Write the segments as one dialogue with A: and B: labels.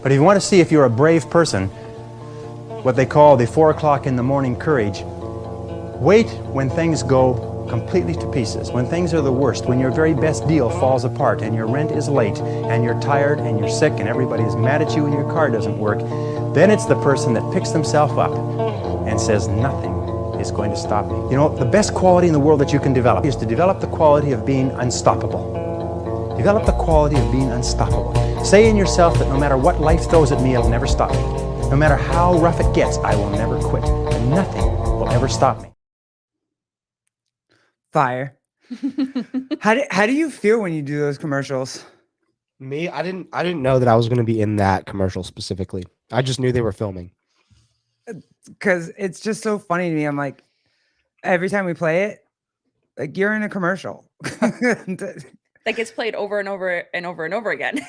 A: But if you want to see if you're a brave person, what they call the 4 o'clock in the morning courage, wait when things go completely to pieces, when things are the worst, when your very best deal falls apart and your rent is late and you're tired and you're sick and everybody is mad at you and your car doesn't work. Then it's the person that picks themselves up and says, nothing is going to stop me. You know, the best quality in the world that you can develop is to develop the quality of being unstoppable. Develop the quality of being unstoppable. Say in yourself that no matter what life throws at me, it'll never stop me. No matter how rough it gets, I will never quit. And nothing will ever stop me.
B: Fire. How do you feel when you do those commercials?
C: Me, I didn't know that I was going to be in that commercial specifically. I just knew they were filming.
B: Because it's just so funny to me. I'm like, every time we play it, like you're in a commercial.
D: That gets played over and over and over and over again.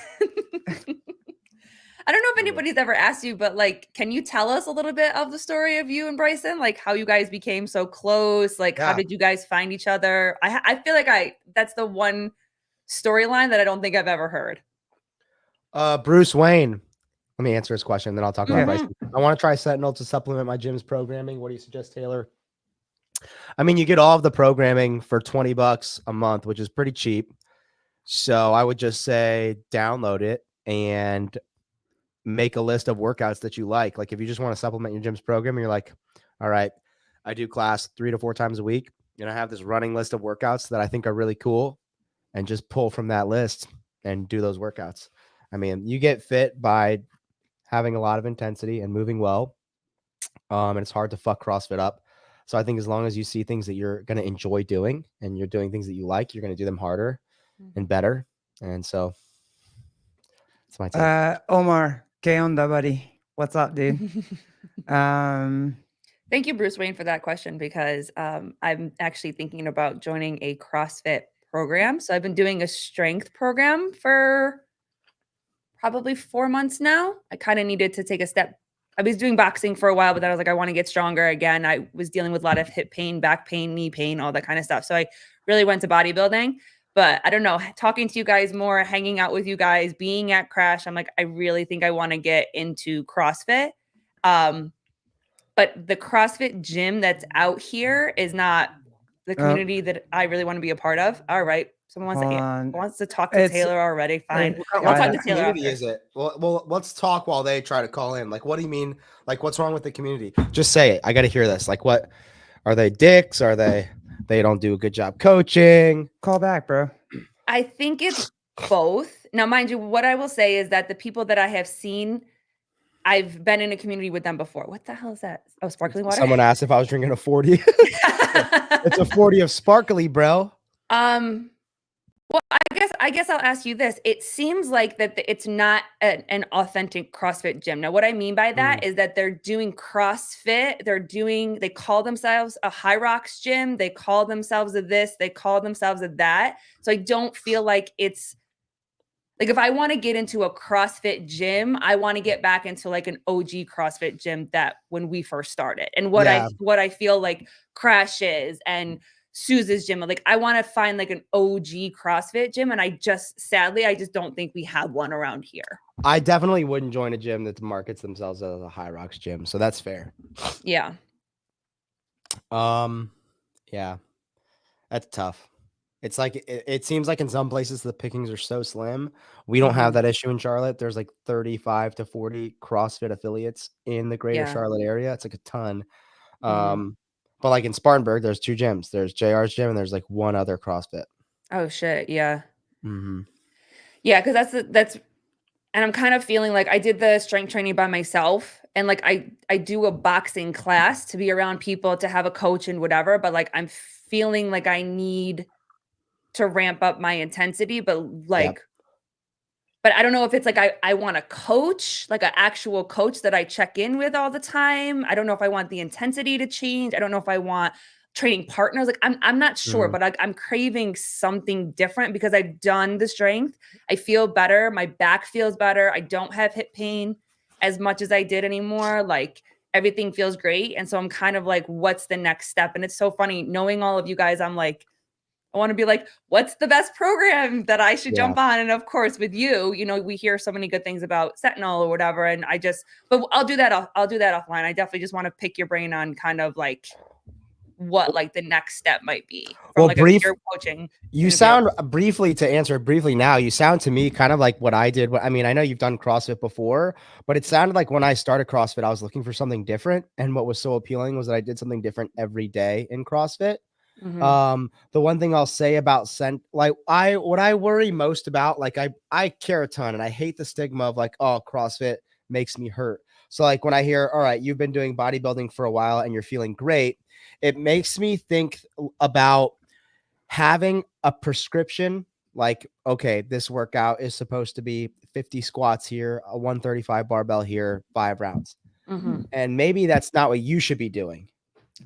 D: I don't know if anybody's ever asked you, but like, can you tell us a little bit of the story of you and Bryson? Like how you guys became so close? Like, how did you guys find each other? I feel like that's the one storyline that I don't think I've ever heard.
C: Bruce Wayne. Let me answer his question, then I'll talk about Bryson. I want to try Sentinel to supplement my gym's programming. What do you suggest, Taylor? I mean, you get all of the programming for $20 a month, which is pretty cheap. So I would just say download it and make a list of workouts that you like. Like if you just want to supplement your gym's program, you're like, all right, I do class 3 to 4 times a week. And I have this running list of workouts that I think are really cool, and just pull from that list and do those workouts. I mean, you get fit by having a lot of intensity and moving well. And it's hard to fuck CrossFit up. So I think as long as you see things that you're going to enjoy doing and you're doing things that you like, you're going to do them harder and better. And so it's my take.
B: Omar, ¿qué onda, buddy? What's up, dude?
D: Thank you, Bruce Wayne, for that question, because I'm actually thinking about joining a CrossFit program. So I've been doing a strength program for probably 4 months now. I kind of needed to take a step. I was doing boxing for a while, but then I was like, I want to get stronger again. I was dealing with a lot of hip pain, back pain, knee pain, all that kind of stuff. So I really went to bodybuilding. But I don't know, talking to you guys more, hanging out with you guys, being at Crash, I'm like, I really think I want to get into CrossFit. But the CrossFit gym that's out here is not the community that I really want to be a part of. All right. Someone wants to talk to Taylor already. Fine.
C: What kind of community is it? Well, let's talk while they try to call in. Like, what do you mean? Like, what's wrong with the community? Just say it. I got to hear this. Like, what are they dicks? Are they don't do a good job coaching?
B: Call back, bro.
D: I think it's both. Now, mind you, what I will say is that the people that I have seen, I've been in a community with them before. What the hell is that? Oh, sparkling water.
C: Someone asked if I was drinking a 40. It's a 40 of sparkly, bro.
D: Well, I guess I'll ask you this. It seems like that it's not an authentic CrossFit gym. Now, what I mean by that is that they're doing CrossFit. They call themselves a High Rocks gym. They call themselves a this. They call themselves a that. So I don't feel like it's like if I want to get into a CrossFit gym, I want to get back into like an OG CrossFit gym that when we first started, and what I feel like Crash is and Suze's gym. Like I want to find like an OG CrossFit gym, and I just don't think we have one around here.
C: I definitely wouldn't join a gym that markets themselves as a High Rocks gym, so that's fair.
D: Yeah.
C: Yeah, that's tough. It's like it seems like in some places the pickings are so slim. We don't have that issue in Charlotte. There's like 35 to 40 CrossFit affiliates in the greater Charlotte area. It's like a ton. But like in Spartanburg, there's 2 gyms. There's JR's gym and there's like one other CrossFit.
D: Oh shit. Yeah. Yeah. Cause that's, and I'm kind of feeling like I did the strength training by myself, and like I do a boxing class to be around people, to have a coach and whatever, but like I'm feeling like I need to ramp up my intensity, but like, but I don't know if it's like I want a coach, like an actual coach that I check in with all the time. I don't know if I want the intensity to change. I don't know if I want training partners. Like I'm not sure, but I'm craving something different because I've done the strength. I feel better. My back feels better. I don't have hip pain as much as I did anymore. Like everything feels great. And so I'm kind of like, what's the next step? And it's so funny knowing all of you guys. I'm like, I want to be like, what's the best program that I should
C: Yeah.
D: jump on? And of course, with you, we hear so many good things about Sentinel or whatever. And but I'll do that. I'll do that offline. I definitely just want to pick your brain on kind of like what like the next step might be from like a peer coaching.
C: You sound briefly to answer it briefly now. You sound to me kind of like what I did. I mean, I know you've done CrossFit before, but it sounded like when I started CrossFit, I was looking for something different. And what was so appealing was that I did something different every day in CrossFit. The one thing I'll say about what I worry most about, like I care a ton and I hate the stigma of like, oh, CrossFit makes me hurt. So like when I hear, all right, you've been doing bodybuilding for a while and you're feeling great, it makes me think about having a prescription. Like, okay, this workout is supposed to be 50 squats here, a 135 barbell here, 5 rounds. And maybe that's not what you should be doing.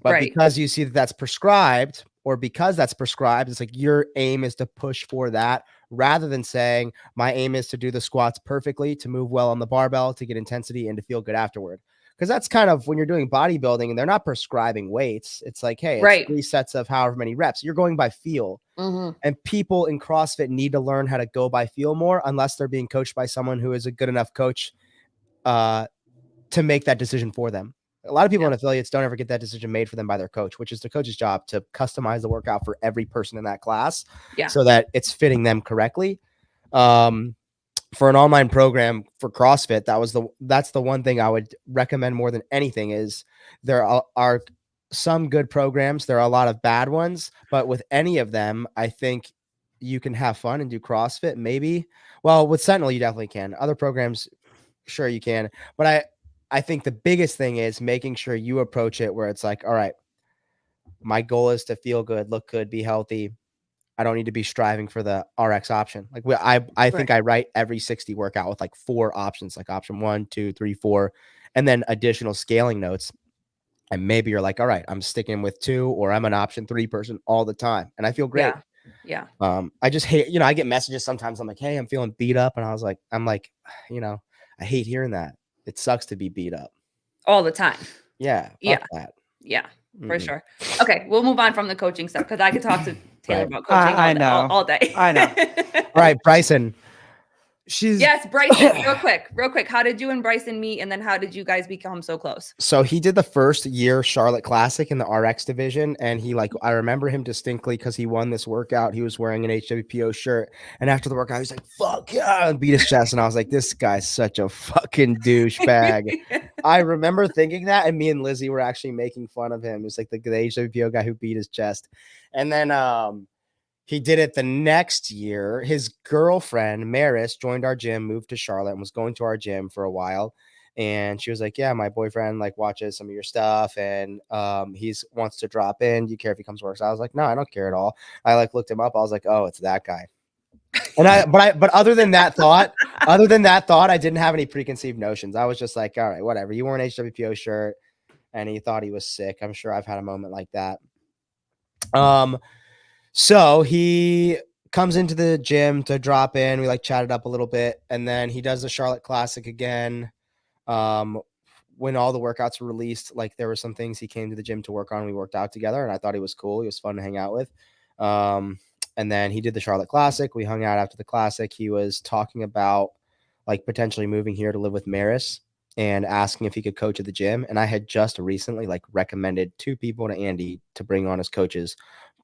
C: But because you see that that's prescribed, or because that's prescribed, it's like your aim is to push for that rather than saying my aim is to do the squats perfectly, to move well on the barbell, to get intensity and to feel good afterward. Because that's kind of when you're doing bodybuilding and they're not prescribing weights. It's like, hey, it's 3 sets of however many reps. You're going by feel. And people in CrossFit need to learn how to go by feel more unless they're being coached by someone who is a good enough coach to make that decision for them. A lot of people in affiliates don't ever get that decision made for them by their coach, which is the coach's job to customize the workout for every person in that class so that it's fitting them correctly. For an online program for CrossFit, that's the one thing I would recommend more than anything is there are some good programs. There are a lot of bad ones, but with any of them, I think you can have fun and do CrossFit. Maybe, well, with Sentinel, you definitely can. Other programs, sure you can, but I think the biggest thing is making sure you approach it where it's like, all right, my goal is to feel good, look good, be healthy. I don't need to be striving for the RX option. Like I think I write every 60 workout with like 4 options, like option 1, 2, 3, 4, and then additional scaling notes. And maybe you're like, all right, I'm sticking with 2, or I'm an option 3 person all the time. And I feel great.
D: Yeah.
C: I just hate, I get messages sometimes. I'm like, hey, I'm feeling beat up. And I'm like, I hate hearing that. It sucks to be beat up
D: all the time.
C: Yeah. That.
D: Yeah, for sure. Okay, we'll move on from the coaching stuff because I could talk to Taylor about coaching all day.
C: I know. All right, Bryson.
D: Yes, Bryson. Real quick. How did you and Bryson meet, and then how did you guys become so close?
C: So he did the first year Charlotte Classic in the RX division, and I remember him distinctly because he won this workout. He was wearing an HWPO shirt, and after the workout, he was like, "Fuck yeah!" and beat his chest, and I was like, "This guy's such a fucking douchebag." I remember thinking that, and me and Lizzie were actually making fun of him. It was like the HWPO guy who beat his chest, and then he did it the next year. His girlfriend, Maris, joined our gym, moved to Charlotte, and was going to our gym for a while. And she was like, yeah, my boyfriend watches some of your stuff, and he wants to drop in. Do you care if he comes to work? So I was like, no, I don't care at all. I looked him up. I was like, oh, it's that guy. And but other than that thought, I didn't have any preconceived notions. I was just like, all right, whatever. You wore an HWPO shirt and he thought he was sick. I'm sure I've had a moment like that. So he comes into the gym to drop in. We chatted up a little bit, and then he does the Charlotte Classic again. When all the workouts were released, there were some things he came to the gym to work on. We worked out together, and I thought he was cool. He was fun to hang out with. And then he did the Charlotte Classic. We hung out after the Classic. He was talking about potentially moving here to live with Maris and asking if he could coach at the gym. And I had just recently recommended 2 people to Andy to bring on as coaches.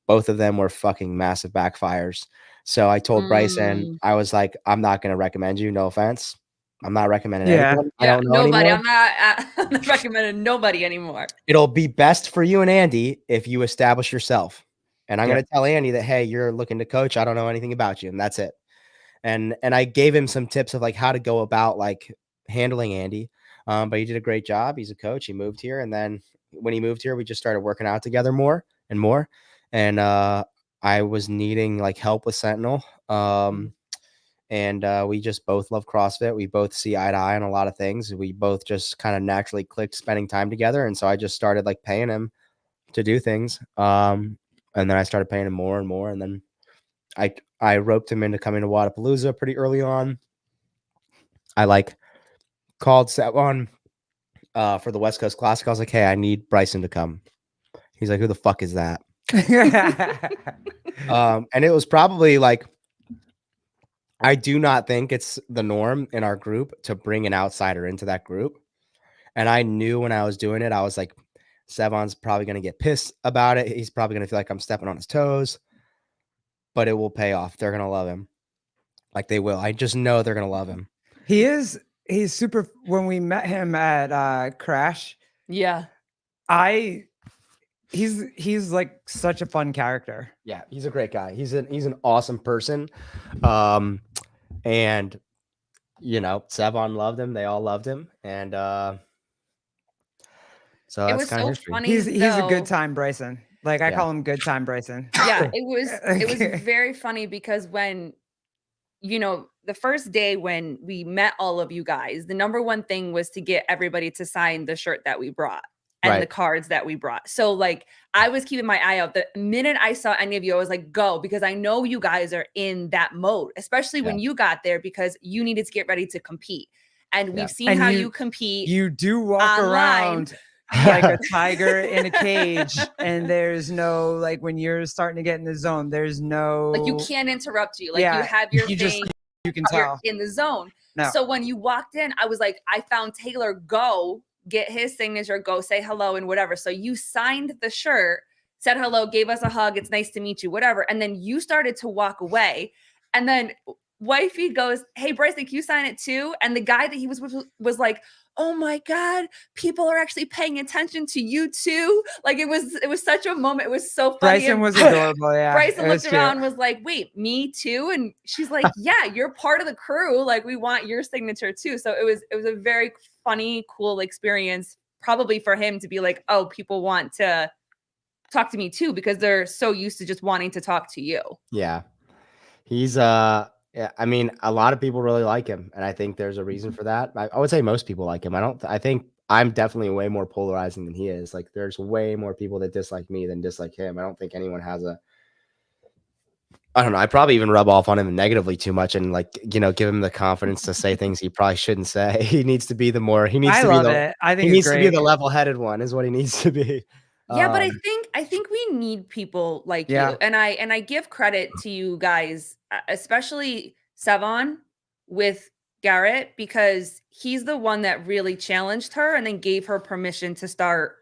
C: Both of them were fucking massive backfires. So I told Bryson, I was like, I'm not going to recommend you. No offense. I'm not recommending anyone. I don't know
D: nobody.
C: anyone.
D: I'm not recommending nobody anymore.
C: It'll be best for you and Andy if you establish yourself. And I'm going to tell Andy that, hey, you're looking to coach. I don't know anything about you. And that's it. And I gave him some tips of how to go about handling Andy. But he did a great job. He's a coach. He moved here. And then when he moved here, we just started working out together more and more. And I was needing help with Sentinel. And we just both love CrossFit. We both see eye to eye on a lot of things. We both just kind of naturally clicked spending time together. And so I just started paying him to do things. And then I started paying him more and more. And then I roped him into coming to Wadapalooza pretty early on. I called Seth on for the West Coast Classic. I was like, hey, I need Bryson to come. He's like, who the fuck is that? And it was probably like, I do not think it's the norm in our group to bring an outsider into that group. And I knew when I was doing it, I was like, Sevon's probably going to get pissed about it. He's probably going to feel like I'm stepping on his toes, but it will pay off. They're going to love him. Like they will. I just know they're going to love him.
B: He's super. When we met him at Crash,
D: Yeah.
B: he's like such a fun character.
C: Yeah, he's a great guy. He's an awesome person. And you know, Sevon loved him. They all loved him. And so
D: It
C: that's
D: was
C: kind of
D: so
C: history.
D: funny.
B: He's a good
D: though.
B: time Bryson. Like I
C: Yeah.
B: call him good time Bryson.
D: Yeah, it was very funny because when, you know, the first day when we met all of you guys, the number one thing was to get everybody to sign the shirt that we brought and the
C: Right.
D: cards that we brought. So like I was keeping my eye out. The minute I saw any of you, I was like, go, because I know you guys are in that mode, especially when you got there because you needed to get ready to compete. And we've seen
B: And
D: how
B: you-
D: you compete.
B: You do walk
D: online.
B: around like a tiger in a cage, and there's no like when you're starting to get in the zone, there's no
D: like you can't interrupt you. Like
B: Yeah,
D: you have your
B: you
D: thing.
B: just you can
D: You're
B: tell.
D: in the zone.
B: No.
D: So when you walked in, I was like, I found Taylor, go get his signature, go say hello and whatever. So you signed the shirt, said hello, gave us a hug. It's nice to meet you, whatever. And then you started to walk away. And then wifey goes, hey, Bryson, can you sign it too? And the guy that he was with was like, oh my God, people are actually paying attention to you too. Like it was such a moment. It was so funny.
B: Bryson
D: And
B: was adorable. Yeah.
D: Bryson
B: it was
D: looked around
B: cute.
D: and was like, wait, me too? And she's like, yeah, you're part of the crew. Like we want your signature too. So it was a very funny, cool experience, probably for him to be like, oh, people want to talk to me too, because they're so used to just wanting to talk to you.
C: Yeah. He's yeah, I mean, a lot of people really like him, and I think there's a reason for that. I would say most people like him. I think I'm definitely way more polarizing than he is. Like there's way more people that dislike me than dislike him. I don't think anyone has I don't know. I probably even rub off on him negatively too much and like, you know, give him the confidence to say things he probably shouldn't say. He needs to be
B: I love it. I think
C: he
B: it's
C: needs to be
B: great.
C: the level-headed one is what he needs to be.
D: Yeah, but I think we need people like
B: Yeah.
D: you. And I give credit to you guys, especially Sevon with Garrett, because he's the one that really challenged her and then gave her permission to start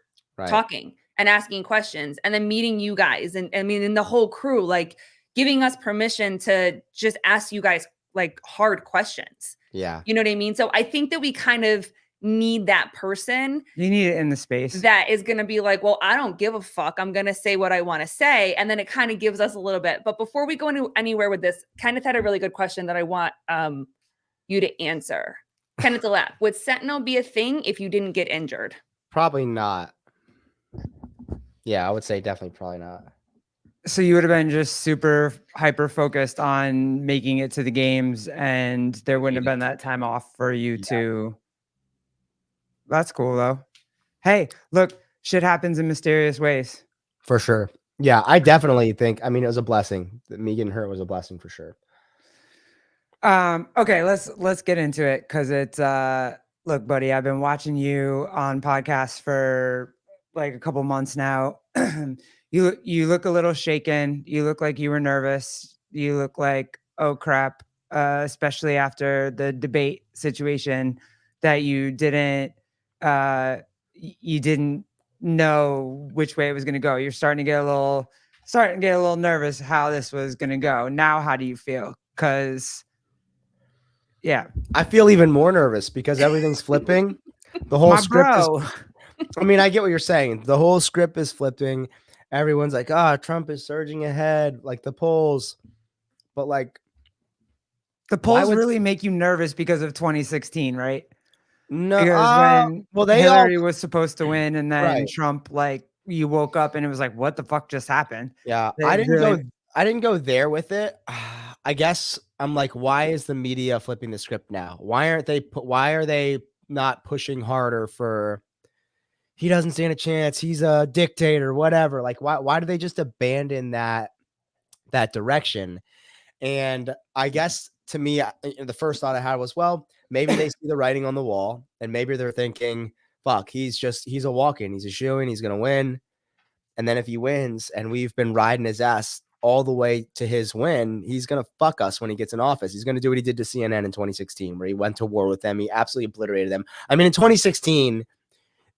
D: talking and asking questions, and then meeting you guys and I mean, in the whole crew, like giving us permission to just ask you guys like hard questions.
C: Yeah.
D: You know what I mean? So I think that we kind of need that person.
B: You need it in the space.
D: That is going to be like, well, I don't give a fuck. I'm going to say what I want to say. And then it kind of gives us a little bit. But before we go anywhere with this, Kenneth had a really good question that I want you to answer. Kenneth the Lap, would Sentinel be a thing if you didn't get injured?
C: Probably not. Yeah, I would say definitely probably not.
B: So you would have been just super hyper focused on making it to the games, and there wouldn't have been that time off for you to. That's cool though. Hey, look, shit happens in mysterious ways.
C: For sure. Yeah, I definitely think, I mean, it was a blessing. Me getting hurt was a blessing for sure.
B: Okay, let's get into it, because it's look, buddy, I've been watching you on podcasts for like a couple months now. You look a little shaken. You look like you were nervous. You look like, oh crap, especially after the debate situation that you didn't know which way it was going to go. You're starting to get a little nervous how this was going to go. Now, how do you feel? Because yeah,
C: I feel even more nervous because everything's flipping. The whole script is, I mean, I get what you're saying. The whole script is flipping. Everyone's like, Trump is surging ahead, like the polls. But like
B: the polls really make you nervous because of 2016, right?
C: No,
B: because when Hillary was supposed to win, and then
C: Right.
B: Trump, like you woke up and it was like, what the fuck just happened?
C: Yeah,
B: They
C: I didn't
B: really-
C: I didn't go there with it. I guess I'm like, why is the media flipping the script now? Why are they not pushing harder for he doesn't stand a chance, he's a dictator, whatever? Like why do they just abandon that direction? And I guess to me, the first thought I had was, well, maybe they see the writing on the wall and maybe they're thinking, fuck, he's a walk-in, he's a shoo-in, he's gonna win. And then if he wins, and we've been riding his ass all the way to his win, he's going to fuck us when he gets in office. He's going to do what he did to CNN in 2016, where he went to war with them. He absolutely obliterated them. I mean, in 2016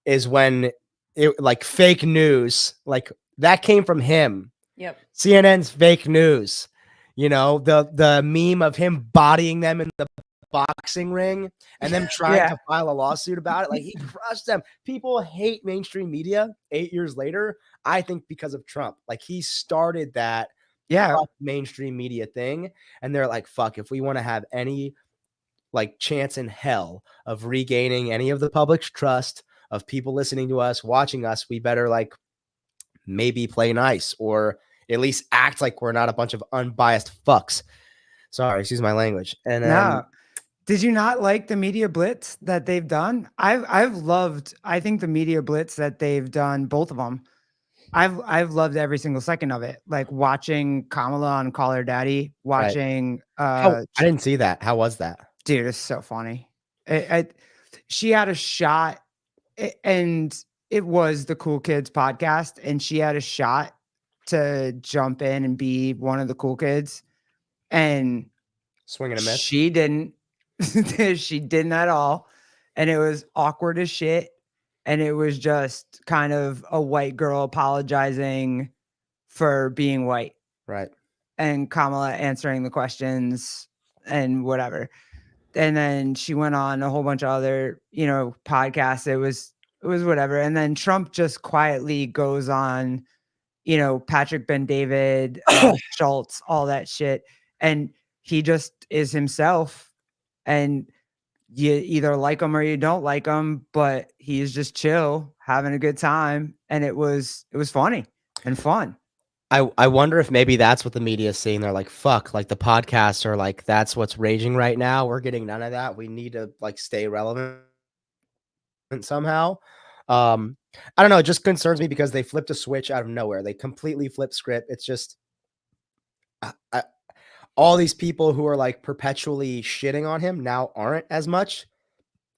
C: is when it like fake news, like that came from him.
D: Yep.
C: CNN's fake news, you know, the meme of him bodying them in the boxing ring and them trying to file a lawsuit about it. Like, he crushed them. People hate mainstream media 8 years later, I think, because of Trump. Like, he started that mainstream media thing, and they're like, fuck, if we want to have any like chance in hell of regaining any of the public's trust, of people listening to us, watching us, we better like maybe play nice, or at least act like we're not a bunch of unbiased fucks. Sorry, excuse my language. And
B: No. Did you not like the media blitz that they've done? I've loved, I think the media blitz that they've done, both of them, I've loved every single second of it. Like watching Kamala on Call Her Daddy, watching
C: I didn't see that. How was that?
B: Dude, it's so funny. She had a shot, and it was the Cool Kids podcast, and she had a shot to jump in and be one of the cool kids, and
C: swing and a miss.
B: She didn't. She didn't at all, and it was awkward as shit. And it was just kind of a white girl apologizing for being white,
C: right? And
B: Kamala answering the questions and whatever. And then she went on a whole bunch of other, you know, podcasts. It was whatever. And then Trump just quietly goes on, you know, Patrick Ben-David, Schultz, all that shit. And he just is himself. And you either like him or you don't like him, but he's just chill, having a good time. And it was funny and fun.
C: I wonder if maybe that's what the media is seeing. They're like, fuck, like the podcasts are like, that's what's raging right now. We're getting none of that. We need to like stay relevant somehow. I don't know. It just concerns me because they flipped a switch out of nowhere. They completely flipped script. It's just all these people who are like perpetually shitting on him now aren't as much.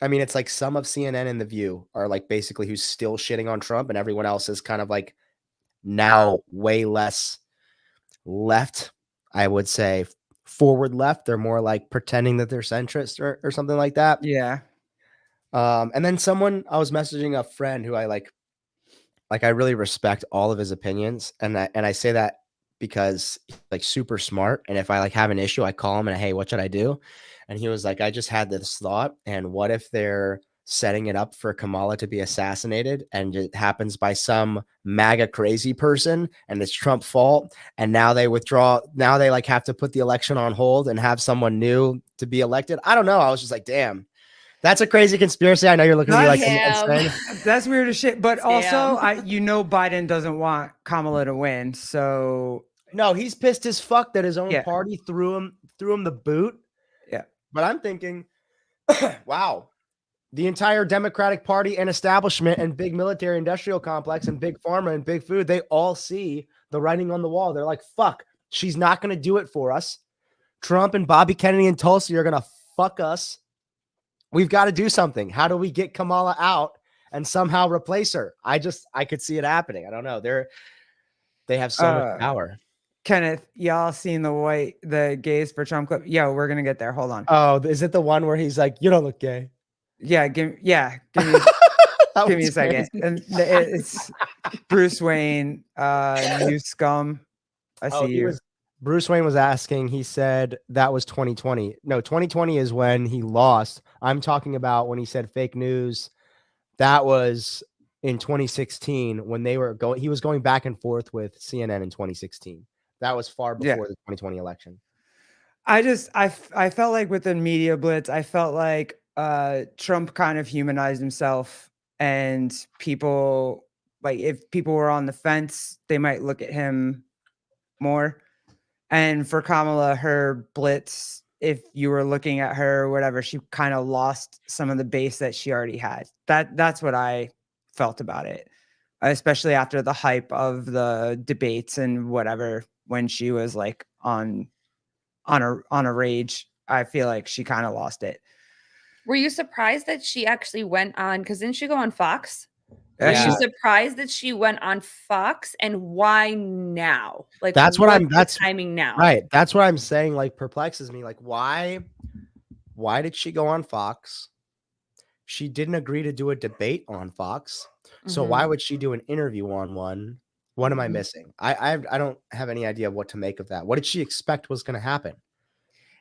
C: I mean, it's like some of CNN and The View are like basically who's still shitting on Trump, and everyone else is kind of like now way less left, I would say forward left. They're more like pretending that they're centrist or something like that.
B: Yeah.
C: And then I was messaging a friend who I I really respect all of his opinions. And I say that because he's like super smart. And if I like have an issue, I call him and hey, what should I do? And he was like, I just had this thought. And what if they're setting it up for Kamala to be assassinated and it happens by some MAGA crazy person and it's Trump's fault, and now they withdraw, now they like have to put the election on hold and have someone new to be elected? I don't know. I was just like, damn, that's a crazy conspiracy. I know you're looking at me like insane.
B: That's weird as shit. But also, Biden doesn't want Kamala to win. So
C: no, he's pissed as fuck that his own party threw him the boot.
B: Yeah.
C: But I'm thinking, wow, the entire Democratic Party and establishment and big military industrial complex and big pharma and big food, they all see the writing on the wall. They're like, fuck, she's not going to do it for us. Trump and Bobby Kennedy and Tulsi are going to fuck us. We've got to do something. How do we get Kamala out and somehow replace her? I could see it happening. I don't know. They have so much power.
B: Kenneth, y'all seen the gays for Trump clip? Yo, we're going to get there. Hold on.
C: Oh, is it the one where he's like, you don't look gay?
B: Yeah, give me a second. And it's Bruce Wayne, new scum. I see you.
C: Bruce Wayne was asking, he said that was 2020. No, 2020 is when he lost. I'm talking about when he said fake news. That was in 2016 when he was going back and forth with CNN in 2016. That was far before the 2020 election. I
B: felt like with the media blitz, I felt like Trump kind of humanized himself, and people, like, if people were on the fence, they might look at him more. And for Kamala, her blitz, if you were looking at her or whatever, she kind of lost some of the base that she already had. That's what I felt about it, especially after the hype of the debates and whatever, when she was like on a rage. I feel like she kind of lost it.
D: Were you surprised that she actually went on? Because didn't she go on Fox? Are
C: Yeah.
D: you surprised that she went on Fox, and why now? Like,
C: That's what
D: what's
C: I'm that's
D: the timing now?
C: right. That's what I'm saying, like, perplexes me. Like, why did she go on Fox? She didn't agree to do a debate on Fox. So why would she do an interview on one? What am I missing? I don't have any idea what to make of that. What did she expect was going to happen?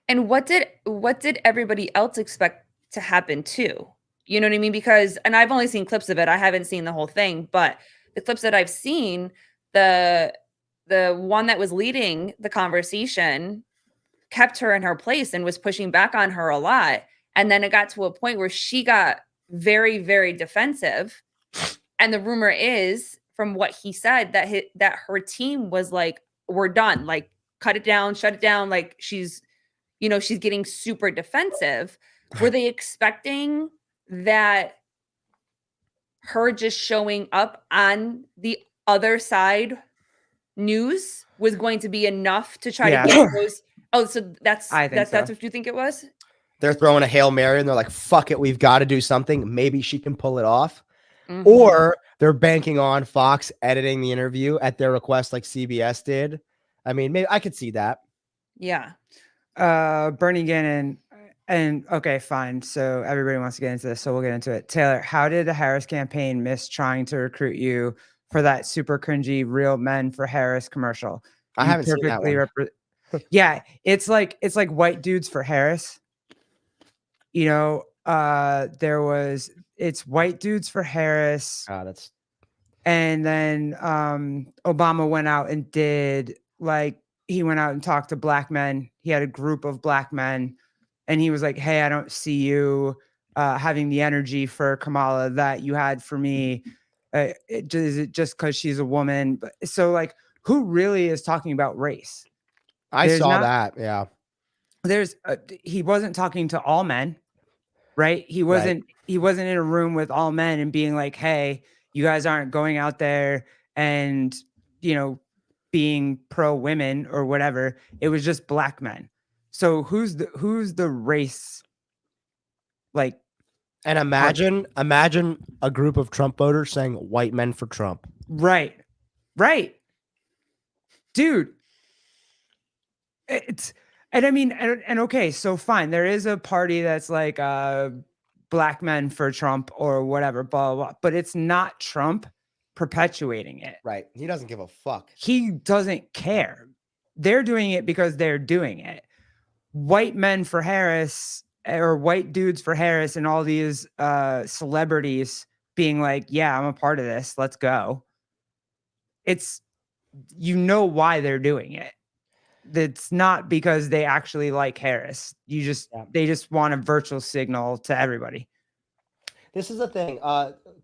D: And what did everybody else expect to happen too? You know what I mean? Because, and I've only seen clips of it. I haven't seen the whole thing, but the clips that I've seen, the one that was leading the conversation kept her in her place and was pushing back on her a lot. And then it got to a point where she got very, very defensive. And the rumor is, from what he said, that that her team was like, "We're done. Like, cut it down, shut it down." Like, she's getting super defensive. Were they expecting that her just showing up on the other side news was going to be enough to try to get those? Oh, so that's what you think it was?
C: They're throwing a Hail Mary and they're like, fuck it, we've got to do something. Maybe she can pull it off. Or they're banking on Fox editing the interview at their request, like CBS did. I mean, maybe I could see that.
D: Yeah.
B: Bernie Gannon, and okay, fine. So everybody wants to get into this, so we'll get into it. Taylor, how did the Harris campaign miss trying to recruit you for that super cringy "Real Men for Harris" commercial?
C: I haven't seen that one.
B: Yeah, it's like White Dudes for Harris. You know, it's White Dudes for Harris. And then Obama went out and did, like, he went out and talked to black men. He had a group of black men, and he was like, "Hey, I don't see you having the energy for Kamala that you had for me. Is it just because she's a woman?" But so, like, who really is talking about race?
C: I saw that. Yeah.
B: He wasn't talking to all men, right? He wasn't in a room with all men and being like, "Hey, you guys aren't going out there and, being pro women or whatever." It was just black men. So who's the race? Like,
C: and imagine a group of Trump voters saying "white men for Trump."
B: Right. Dude. And I mean, and okay, so fine. There is a party that's like black men for Trump or whatever, blah, blah, blah, but it's not Trump perpetuating it.
C: Right. He doesn't give a fuck.
B: He doesn't care. They're doing it because they're doing it. White men for Harris, or white dudes for Harris, and all these celebrities being like, "Yeah, I'm a part of this. Let's go." It's, why they're doing it. That's not because they actually like Harris. They just want a virtual signal to everybody.
C: This is the thing.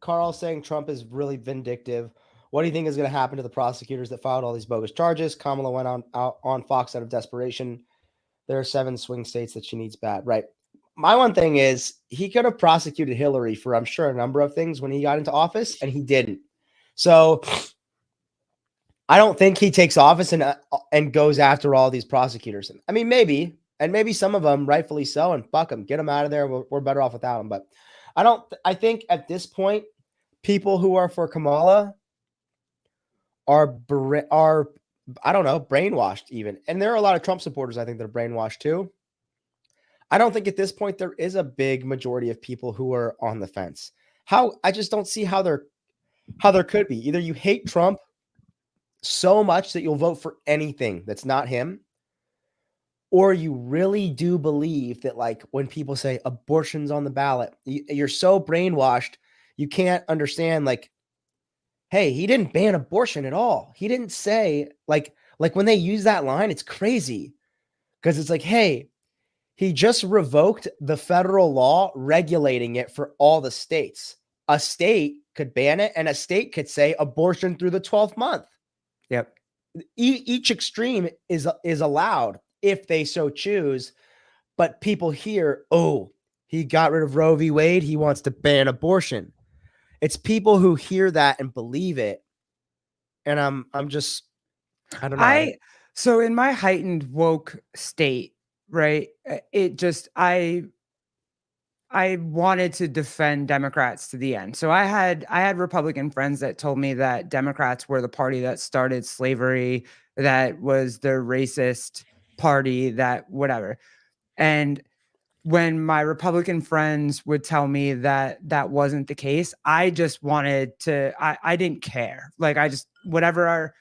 C: Carl's saying Trump is really vindictive. What do you think is going to happen to the prosecutors that filed all these bogus charges? Kamala went on Fox out of desperation. There are 7 swing states that she needs bad. Right. My one thing is, he could have prosecuted Hillary for, I'm sure, a number of things when he got into office, and he didn't. So I don't think he takes office and goes after all these prosecutors. I mean, maybe some of them, rightfully so, and fuck them, get them out of there. We're better off without them. But I think at this point, people who are for Kamala are I don't know, brainwashed even. And there are a lot of Trump supporters, I think, that are brainwashed too. I don't think at this point there is a big majority of people who are on the fence. I just don't see how there could be. Either you hate Trump so much that you'll vote for anything that's not him, or you really do believe that, like, when people say abortion's on the ballot, you're so brainwashed you can't understand, like, hey, he didn't ban abortion at all. He didn't say, like when they use that line, it's crazy because it's like, hey, he just revoked the federal law regulating it for all the states. A state could ban it, and a state could say abortion through the 12th month.
B: Yep.
C: Each extreme is allowed if they so choose. But people hear, oh, he got rid of Roe v. Wade, he wants to ban abortion. It's people who hear that and believe it. And I'm just, I don't know.
B: So in my heightened woke state, right, it just, I wanted to defend Democrats to the end. So I had Republican friends that told me that Democrats were the party that started slavery, that was the racist party, that whatever. And when my Republican friends would tell me that that wasn't the case, I just wanted to, I didn't care. Like I just, whatever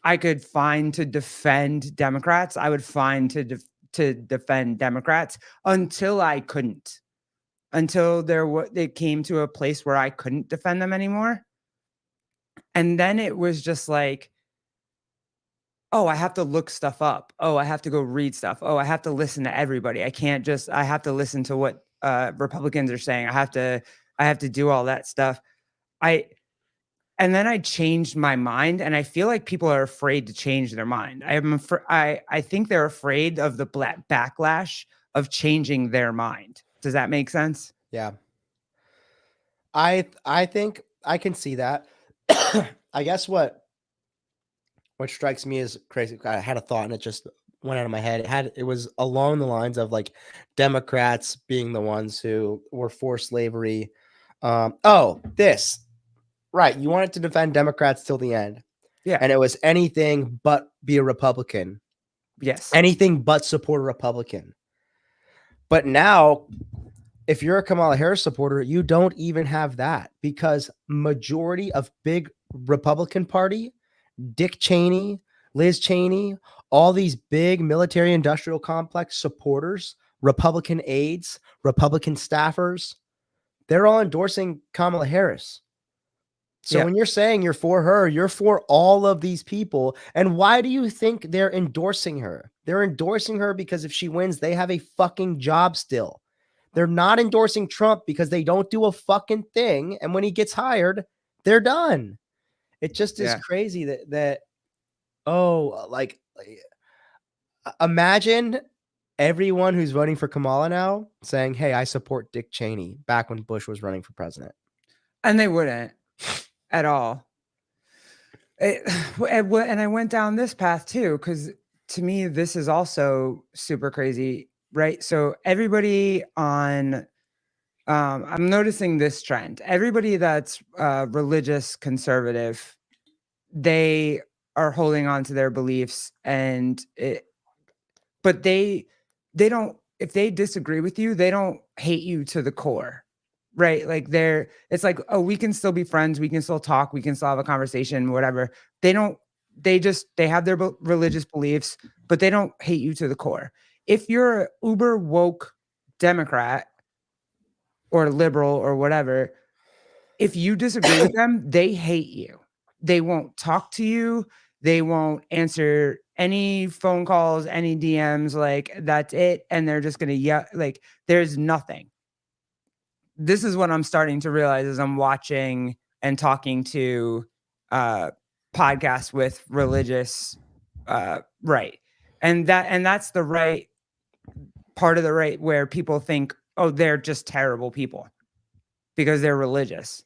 B: I could find to defend Democrats, I would find to defend Democrats until I couldn't, until it came to a place where I couldn't defend them anymore. And then it was just like, oh, I have to look stuff up. Oh, I have to go read stuff. Oh, I have to listen to everybody. I have to listen to what Republicans are saying. I have to do all that stuff. And then I changed my mind, and I feel like people are afraid to change their mind. I think they're afraid of the backlash of changing their mind. Does that make sense?
C: Yeah. I think I can see that. I guess what strikes me as crazy, I had a thought and it just went out of my head. It was along the lines of like Democrats being the ones who were for slavery. Right. You wanted to defend Democrats till the end.
B: Yeah.
C: And it was anything but be a Republican.
B: Yes.
C: Anything but support a Republican. But now, if you're a Kamala Harris supporter, you don't even have that, because majority of big Republican Party, Dick Cheney, Liz Cheney, all these big military industrial complex supporters, Republican aides, Republican staffers, they're all endorsing Kamala Harris. So when you're saying you're for her, you're for all of these people. And why do you think they're endorsing her? They're endorsing her because if she wins, they have a fucking job still. They're not endorsing Trump because they don't do a fucking thing. And when he gets hired, they're done. It just is crazy imagine everyone who's voting for Kamala now saying, hey, I support Dick Cheney, back when Bush was running for president.
B: And they wouldn't at all. And I went down this path too, because to me, this is also super crazy, right? So everybody on, I'm noticing this trend. Everybody that's religious conservative, they are holding on to their beliefs, but they don't, if they disagree with you, they don't hate you to the core, right? Like it's like, oh, we can still be friends. We can still talk. We can still have a conversation, whatever. They have their religious beliefs, but they don't hate you to the core. If you're an uber woke Democrat or liberal or whatever, if you disagree with them, they hate you. They won't talk to you. They won't answer any phone calls, any DMs, like that's it. And they're just going to yell, like there's nothing. This is what I'm starting to realize as I'm watching and talking to podcasts with religious right. And that's the right part of the right where people think, oh, they're just terrible people because they're religious.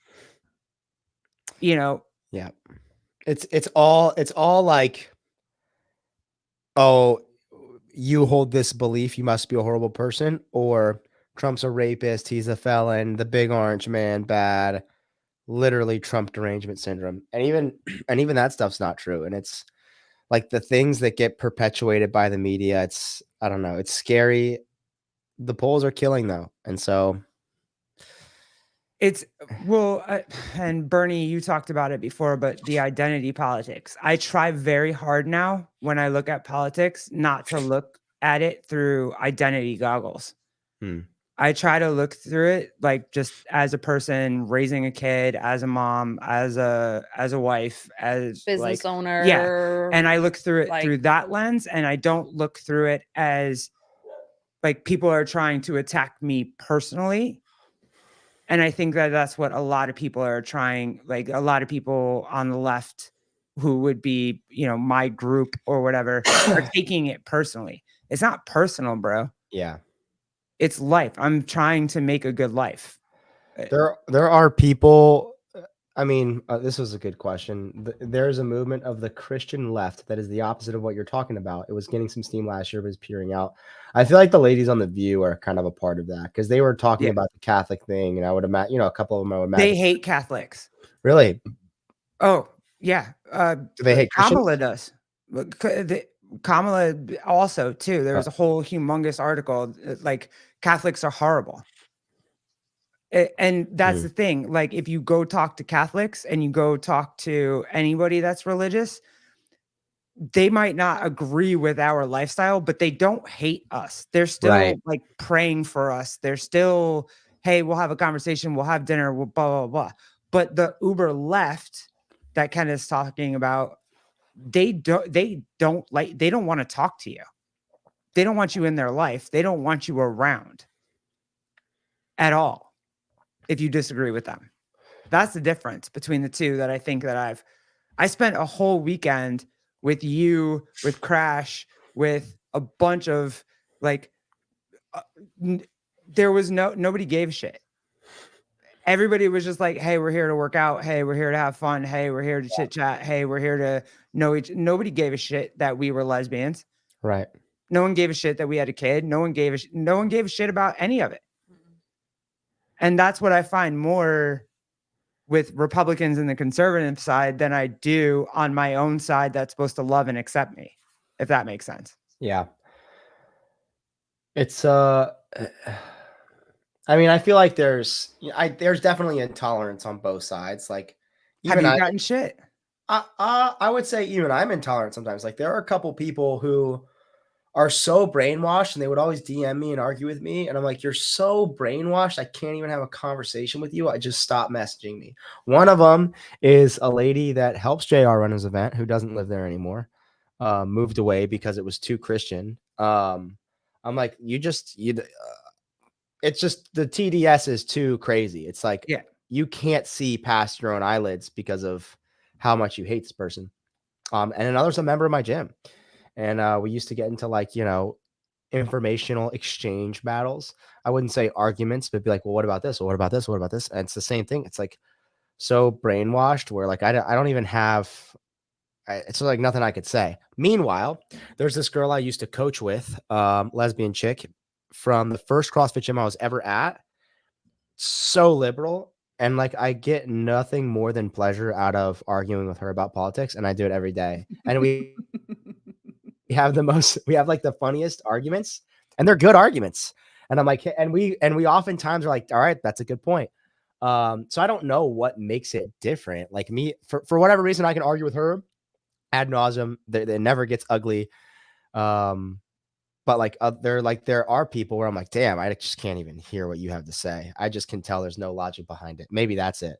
B: You know?
C: Yeah. It's all like, oh, you hold this belief, you must be a horrible person, or Trump's a rapist, he's a felon, the big orange man, bad, literally Trump derangement syndrome. And even that stuff's not true. And it's like the things that get perpetuated by the media, I don't know, it's scary. The polls are killing though. And so
B: and Bernie, you talked about it before, but the identity politics. I try very hard now when I look at politics not to look at it through identity goggles. I try to look through it like just as a person raising a kid, as a mom, as a wife, as
D: business owner.
B: Yeah. And I look through it through that lens, and I don't look through it as like people are trying to attack me personally. And I think that that's what a lot of people are trying, like a lot of people on the left who would be, my group or whatever, are taking it personally. It's not personal, bro.
C: Yeah.
B: It's life. I'm trying to make a good life.
C: There are people, I mean, this was a good question. There's a movement of the Christian left that is the opposite of what you're talking about. It was getting some steam last year, but it's peering out. I feel like the ladies on The View are kind of a part of that because they were talking
B: Yeah.
C: about the Catholic thing, and I would imagine, you know, a couple of them I would
B: They
C: imagine.
B: hate Catholics.
C: Really?
B: Oh, yeah.
C: Do they hate Christians?
B: Kamala does. Kamala also, too. There was a whole humongous article, like, Catholics are horrible. And that's the thing. Like, if you go talk to Catholics and you go talk to anybody that's religious, they might not agree with our lifestyle, but they don't hate us. They're still
C: Right.
B: like praying for us. They're still, hey, we'll have a conversation, we'll have dinner, we'll blah, blah, blah. But the uber left that Ken is talking about, they don't want to talk to you. They don't want you in their life. They don't want you around at all if you disagree with them. That's the difference between the two that I think that I spent a whole weekend with you, with Crash, with a bunch of like, there was nobody gave a shit. Everybody was just like, hey, we're here to work out. Hey, we're here to have fun. Hey, we're here to chit chat. Hey, we're here to know nobody gave a shit that we were lesbians.
C: Right.
B: No one gave a shit that we had a kid. No one gave a shit about any of it. And that's what I find more with Republicans in the conservative side than I do on my own side that's supposed to love and accept me, if that makes sense.
C: Yeah. It's I mean, I feel like there's definitely intolerance on both sides. Like,
B: Have you gotten shit?
C: I would say even I'm intolerant sometimes. Like, there are a couple people who are so brainwashed and they would always DM me and argue with me. And I'm like, you're so brainwashed. I can't even have a conversation with you. I just stop messaging me. One of them is a lady that helps JR run his event who doesn't live there anymore. Moved away because it was too Christian. I'm like, it's just the TDS is too crazy. It's like, you can't see past your own eyelids because of how much you hate this person. And another's a member of my gym. And we used to get into, like, you know, informational exchange battles. I wouldn't say arguments, but be like, well, what about this? Well, what about this? What about this? And it's the same thing. It's like so brainwashed where, like, I don't even have, it's like nothing I could say. Meanwhile, there's this girl I used to coach with, lesbian chick from the first CrossFit gym I was ever at. So liberal. And, like, I get nothing more than pleasure out of arguing with her about politics. And I do it every day. And we have like the funniest arguments, and they're good arguments. And I'm like, and we oftentimes are like, all right, that's a good point. So I don't know what makes it different. Like, me, for whatever reason, I can argue with her ad nauseum. It never gets ugly. But like, there are people where I'm like, damn, I just can't even hear what you have to say. I just can tell there's no logic behind it. Maybe that's it.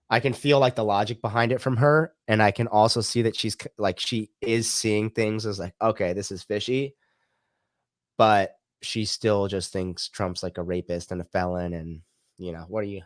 C: I can feel like the logic behind it from her. And I can also see that she is seeing things as like, okay, this is fishy, but she still just thinks Trump's like a rapist and a felon. And, you know, what are you?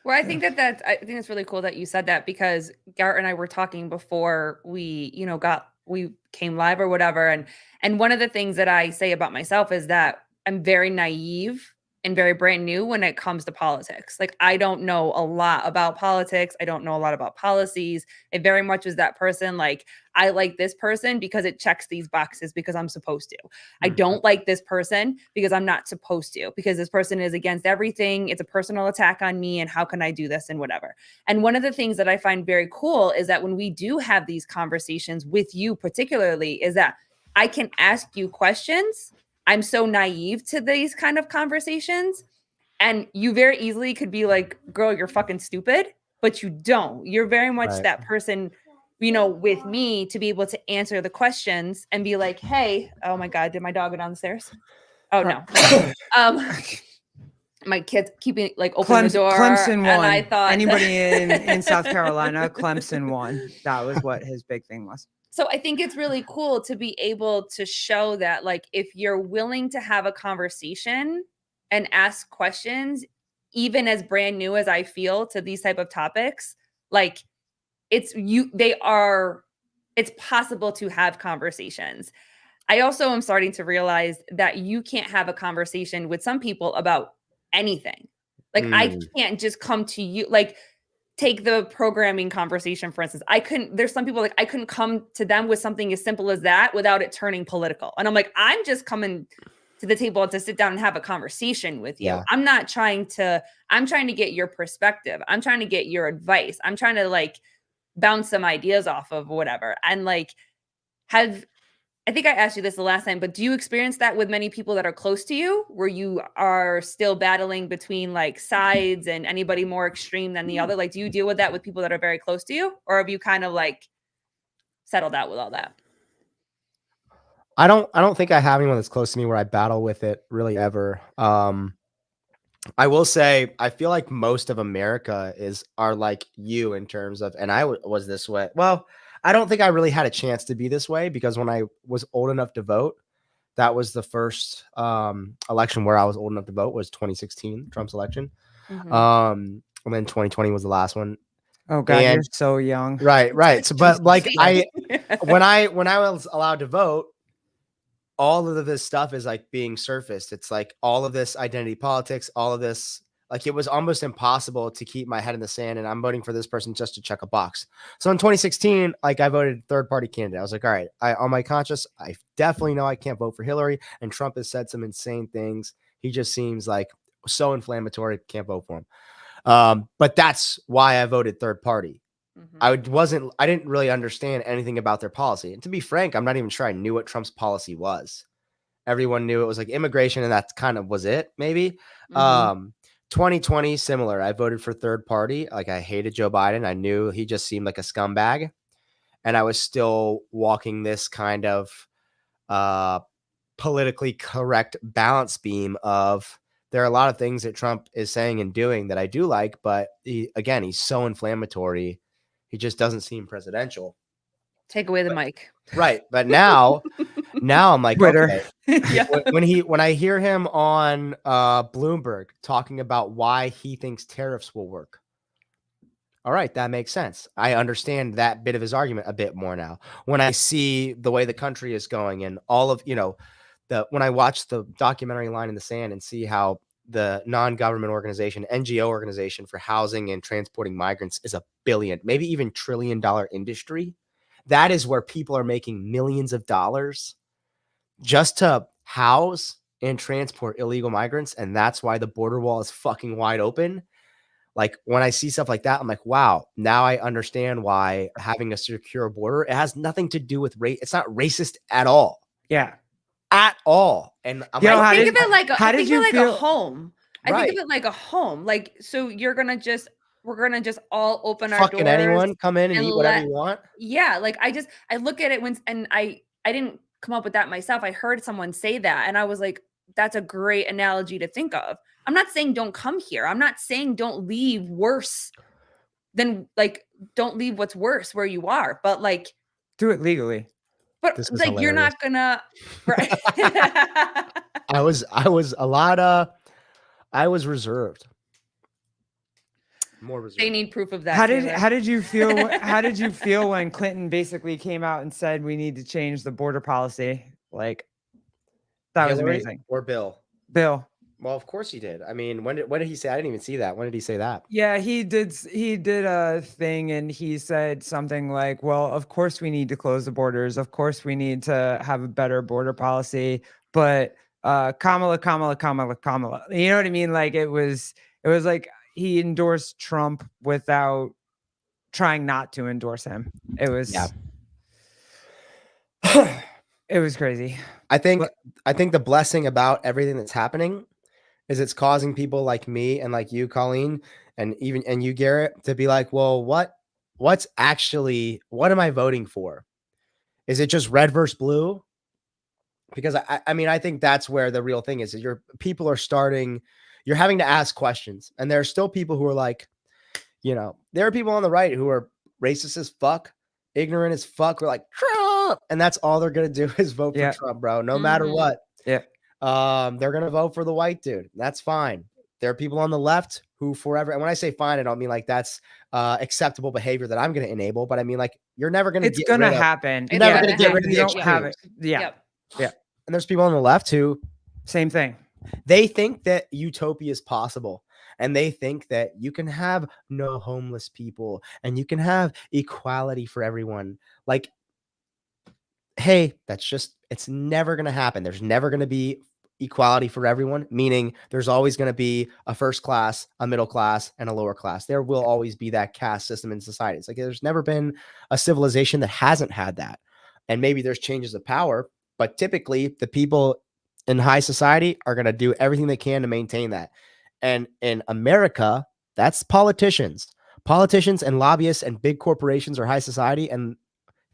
D: Well, I think I think it's really cool that you said that, because Garrett and I were talking before we, you know, we came live or whatever. And one of the things that I say about myself is that I'm very naive and very brand new when it comes to politics. Like, I don't know a lot about politics. I don't know a lot about policies. It very much is that person. Like, I like this person because it checks these boxes because I'm supposed to. I don't like this person because I'm not supposed to, because this person is against everything. It's a personal attack on me. And how can I do this and whatever? And one of the things that I find very cool is that when we do have these conversations with you particularly, is that I can ask you questions. I'm so naive to these kind of conversations. And you very easily could be like, girl, you're fucking stupid, but you don't. You're very much that person, you know, with me to be able to answer the questions and be like, hey, oh my God, did my dog go down the stairs? Oh no. My kids keeping like opening the door.
B: Clemson won.
D: And I thought
B: anybody in South Carolina, Clemson won. That was what his big thing was.
D: So I think it's really cool to be able to show that, like, if you're willing to have a conversation and ask questions, even as brand new as I feel to these type of topics, like, it's possible to have conversations. I also am starting to realize that you can't have a conversation with some people about anything. Like, I can't just come to you. Like, take the programming conversation, for instance. There's some people like I couldn't come to them with something as simple as that without it turning political. And I'm like, I'm just coming to the table to sit down and have a conversation with you.
C: Yeah.
D: I'm trying to get your perspective. I'm trying to get your advice. I'm trying to like bounce some ideas off of whatever. And like, I think I asked you this the last time, but do you experience that with many people that are close to you, where you are still battling between like sides and anybody more extreme than the other? Like, do you deal with that with people that are very close to you, or have you kind of like settled out with all that?
C: I don't think I have anyone that's close to me where I battle with it really ever. I will say, I feel like most of America are like you in terms of, and I was this way. Well, I don't think I really had a chance to be this way because when I was old enough to vote, that was the first election where I was old enough to vote was 2016, Trump's election.
D: Mhm.
C: And then 2020 was the last one.
B: Oh God, you're so young.
C: Right. So, but like when I was allowed to vote, all of this stuff is like being surfaced. It's like all of this identity politics, all of this, like it was almost impossible to keep my head in the sand and I'm voting for this person just to check a box. So in 2016, like I voted third party candidate. I was like, all right, on my conscience, I definitely know I can't vote for Hillary, and Trump has said some insane things. He just seems like so inflammatory. Can't vote for him. But that's why I voted third party.
D: Mhm.
C: I didn't really understand anything about their policy. And to be frank, I'm not even sure I knew what Trump's policy was. Everyone knew it was like immigration, and that kind of was it, maybe.
D: Mhm.
C: 2020, similar. I voted for third party. Like I hated Joe Biden. I knew he just seemed like a scumbag. And I was still walking this kind of politically correct balance beam of there are a lot of things that Trump is saying and doing that I do like, but he's so inflammatory. He just doesn't seem presidential.
D: Take away the mic.
C: Right. But now I'm like,
B: Twitter.
C: okay.
D: Yeah.
C: When I hear him on Bloomberg talking about why he thinks tariffs will work. All right, that makes sense. I understand that bit of his argument a bit more now. When I see the way the country is going and all of, when I watch the documentary Line in the Sand and see how the non-government organization, NGO organization for housing and transporting migrants is $1 billion, maybe even $1 trillion industry. That is where people are making millions of dollars just to house and transport illegal migrants. And that's why the border wall is fucking wide open. Like when I see stuff like that, I'm like, wow, now I understand why having a secure border, it has nothing to do with race. It's not racist at all.
B: Yeah.
C: At all. And I'm
B: Yo,
C: like,
D: I think of it like a
B: feel?
D: home. I
C: Right.
D: think of it like a home. Like, so we're gonna just all open our
C: fucking
D: doors.
C: anyone come in and eat whatever
D: let-
C: you want.
D: Yeah, like I look at it and I didn't come up with that myself. I heard someone say that and I was like, that's a great analogy to think of. I'm not saying don't come here. I'm not saying don't leave worse than like don't leave what's worse where you are, but like
B: Do it legally.
D: but
C: This is
D: like you're
C: hilarious.
D: not gonna right.
C: I was reserved. More reserved.
D: They need proof of that.
B: How
D: Taylor.
B: did you feel? How did you feel when Clinton basically came out and said we need to change the border policy? Like that was
C: Hillary
B: amazing.
C: or Bill?
B: Bill.
C: Well, of course he did. I mean, when did he say? I didn't even see that. When did he say that?
B: Yeah, he did a thing and he said something like, well, of course we need to close the borders. Of course we need to have a better border policy. But Kamala. You know what I mean? Like it was like he endorsed Trump without trying not to endorse him. It was it was crazy.
C: I think the blessing about everything that's happening is it's causing people like me and like you, Colleen, and you, Garrett, to be like, well, what am I voting for? Is it just red versus blue? Because I mean, I think that's where the real thing is you're having to ask questions. And there are still people who are like, there are people on the right who are racist as fuck, ignorant as fuck. We're like, Trump. And that's all they're going to do is vote for Trump, bro. No matter what.
B: Yeah.
C: They're going to vote for the white dude. That's fine. There are people on the left who forever, and when I say fine, I don't mean like that's acceptable behavior that I'm going to enable, but I mean like you're never going to
B: It's going to happen.
C: You're never going to get rid of the
B: you don't have it.
C: extremes.
B: Yeah.
D: Yep.
B: Yeah.
C: And there's people on the left who
B: Same thing.
C: they think that utopia is possible. And they think that you can have no homeless people and you can have equality for everyone. Like, hey, it's never going to happen. There's never going to be equality for everyone, meaning there's always going to be a first class, a middle class, and a lower class. There will always be that caste system in society. It's like there's never been a civilization that hasn't had that. And maybe there's changes of power, but typically the people in high society are going to do everything they can to maintain that. And in America, that's politicians and lobbyists and big corporations are high society. And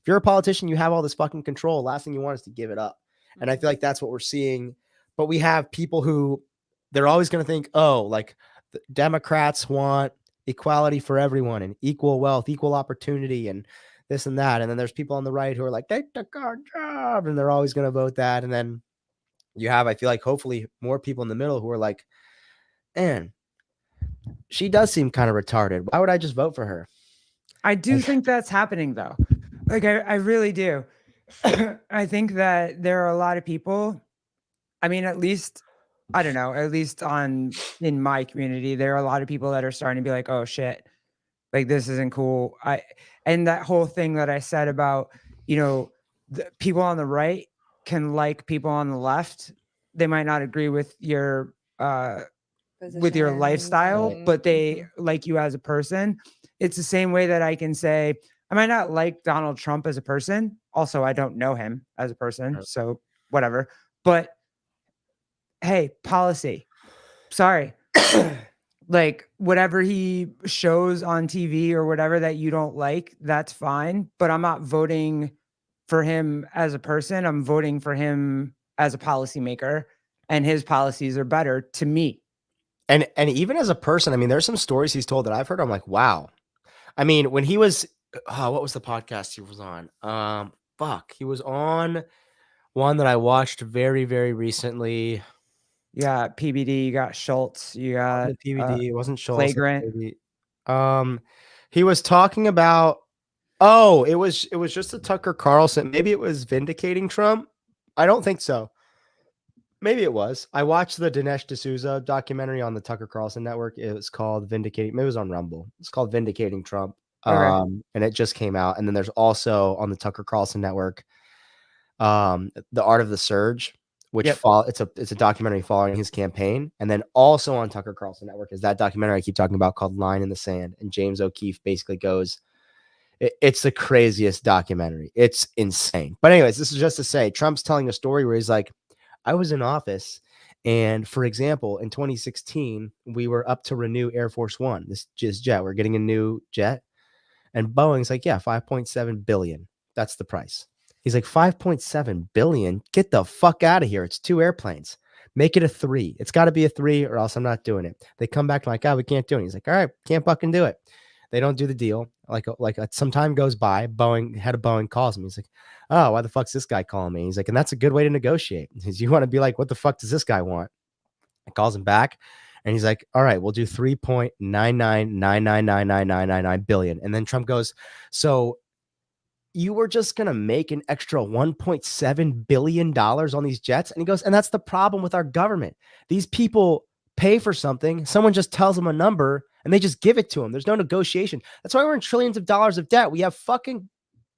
C: if you're a politician, you have all this fucking control. Last thing you want is to give it up. And I feel like that's what we're seeing. But we have people who they're always going to think, oh, like the Democrats want equality for everyone and equal wealth, equal opportunity, and this and that. And then there's people on the right who are like, they took our job, and they're always going to vote that. And then you have, I feel like, hopefully more people in the middle who are like, man, she does seem kind of retarded. Why would I just vote for her?
B: I do think that's happening though. Like I really do. I think that there are a lot of people. I mean, at least, I don't know, at least in my community, there are a lot of people that are starting to be like, oh shit, like this isn't cool. And that whole thing that I said about, the people on the right can like people on the left. They might not agree with your lifestyle, but they like you as a person. It's the same way that I can say, I might not like Donald Trump as a person. Also, I don't know him as a person, so whatever. But hey, policy. Sorry. Like whatever he shows on TV or whatever that you don't like, that's fine. But I'm not voting for him as a person. I'm voting for him as a policymaker, and his policies are better to me.
C: And even as a person, I mean, there's some stories he's told that I've heard. I'm like, wow. I mean, when he was, what was the podcast he was on? He was on one that I watched very, very recently.
B: You got PBD, you got Schultz, you got
C: PBD. It wasn't Schultz.
B: Flagrant.
C: He was talking about. Oh, it was just a Tucker Carlson. Maybe it was vindicating Trump. I don't think so. Maybe it was. I watched the Dinesh D'Souza documentary on the Tucker Carlson network. It was called Vindicating. Maybe it was on Rumble. It's called Vindicating Trump.
B: Okay.
C: And it just came out. And then there's also on the Tucker Carlson network, The Art of the Surge, which it's a documentary following his campaign. And then also on Tucker Carlson network is that documentary I keep talking about called Line in the Sand. And James O'Keefe basically goes, it's the craziest documentary. It's insane. But anyways, this is just to say Trump's telling a story where he's like, I was in office, and for example, in 2016, we were up to renew Air Force One, this jet. We're getting a new jet, and Boeing's like, yeah, 5.7 billion. That's the price. He's like, 5.7 billion? Get the fuck out of here. It's 2 airplanes. Make it a 3. It's got to be a 3 or else I'm not doing it. They come back like, we can't do it. He's like, all right, can't fucking do it. They don't do the deal. Like some time goes by. Head of Boeing calls him. He's like, oh, why the fuck's this guy calling me? He's like, and that's a good way to negotiate. Because you want to be like, what the fuck does this guy want? He calls him back, and he's like, all right, we'll do 3.999999999 billion. And then Trump goes, so you were just gonna make an extra $1.7 billion on these jets? And he goes, and that's the problem with our government. These people pay for something, someone just tells them a number, and they just give it to them. There's no negotiation. That's why we're in trillions of dollars of debt. We have fucking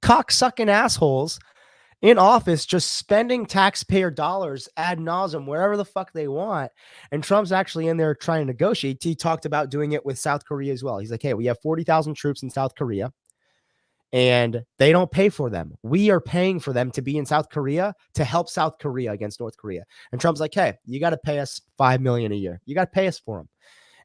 C: cocksucking assholes in office just spending taxpayer dollars ad nauseum wherever the fuck they want. And Trump's actually in there trying to negotiate. He talked about doing it with South Korea as well. He's like, hey, we have 40,000 troops in South Korea, and they don't pay for them. We are paying for them to be in South Korea to help South Korea against North Korea. And Trump's like, hey, you got to pay us $5 million a year. You got to pay us for them.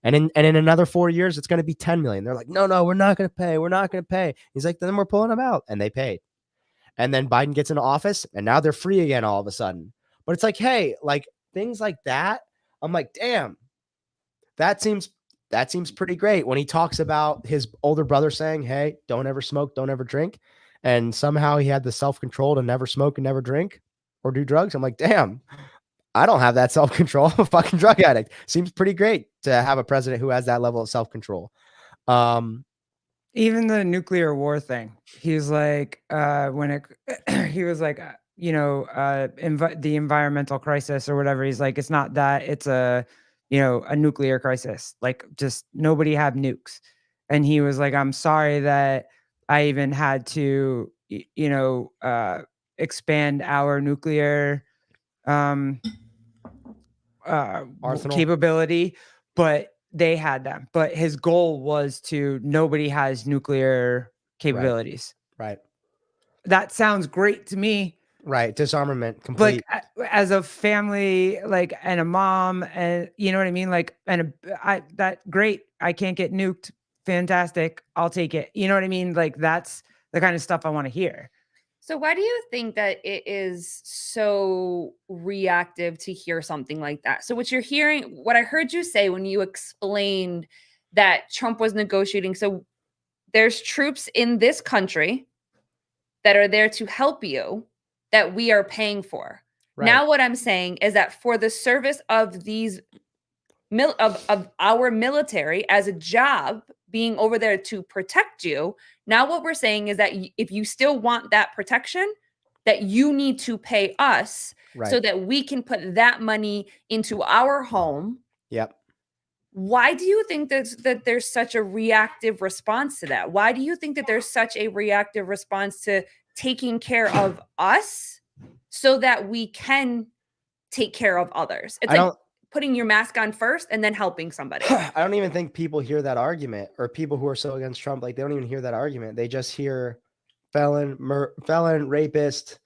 C: And in another 4 years, it's going to be 10 million. They're like, no, we're not going to pay. We're not going to pay. He's like, then we're pulling them out. And they paid. And then Biden gets into office, and now they're free again all of a sudden. But it's like, hey, like things like that. I'm like, damn, that seems pretty great. When he talks about his older brother saying, hey, don't ever smoke, don't ever drink. And somehow he had the self-control to never smoke and never drink or do drugs. I'm like, damn, I don't have that self-control. I'm a fucking drug addict. Seems pretty great to have a president who has that level of self-control.
B: Even the nuclear war thing, he's like, he was like, the environmental crisis or whatever. He's like, it's not that, it's a a nuclear crisis, like just nobody have nukes. And he was like, I'm sorry that I even had to, expand our nuclear um,
C: Arsenal.
B: capability, but they had them. But his goal was to nobody has nuclear capabilities.
C: Right.
B: That sounds great to me.
C: Right. Disarmament
B: Like
C: complete.
B: as a family, like, and a mom, and you know what I mean? Like, that great. I can't get nuked. Fantastic. I'll take it. You know what I mean? Like, that's the kind of stuff I want to hear.
D: So why do you think that it is so reactive to hear something like that? So what I heard you say when you explained that Trump was negotiating. So there's troops in this country that are there to help you that we are paying for.
C: Right.
D: Now what I'm saying is that for the service of these of our military as a job being over there to protect you, now what we're saying is that if you still want that protection, that you need to pay us so that we can put that money into our home.
C: Yep.
D: Why do you think that there's such a reactive response to that? Why do you think that there's such a reactive response to taking care of us so that we can take care of others? It's like putting your mask on first and then helping somebody.
C: I don't even think people hear that argument, or people who are so against Trump, like they don't even hear that argument. They just hear felon, rapist,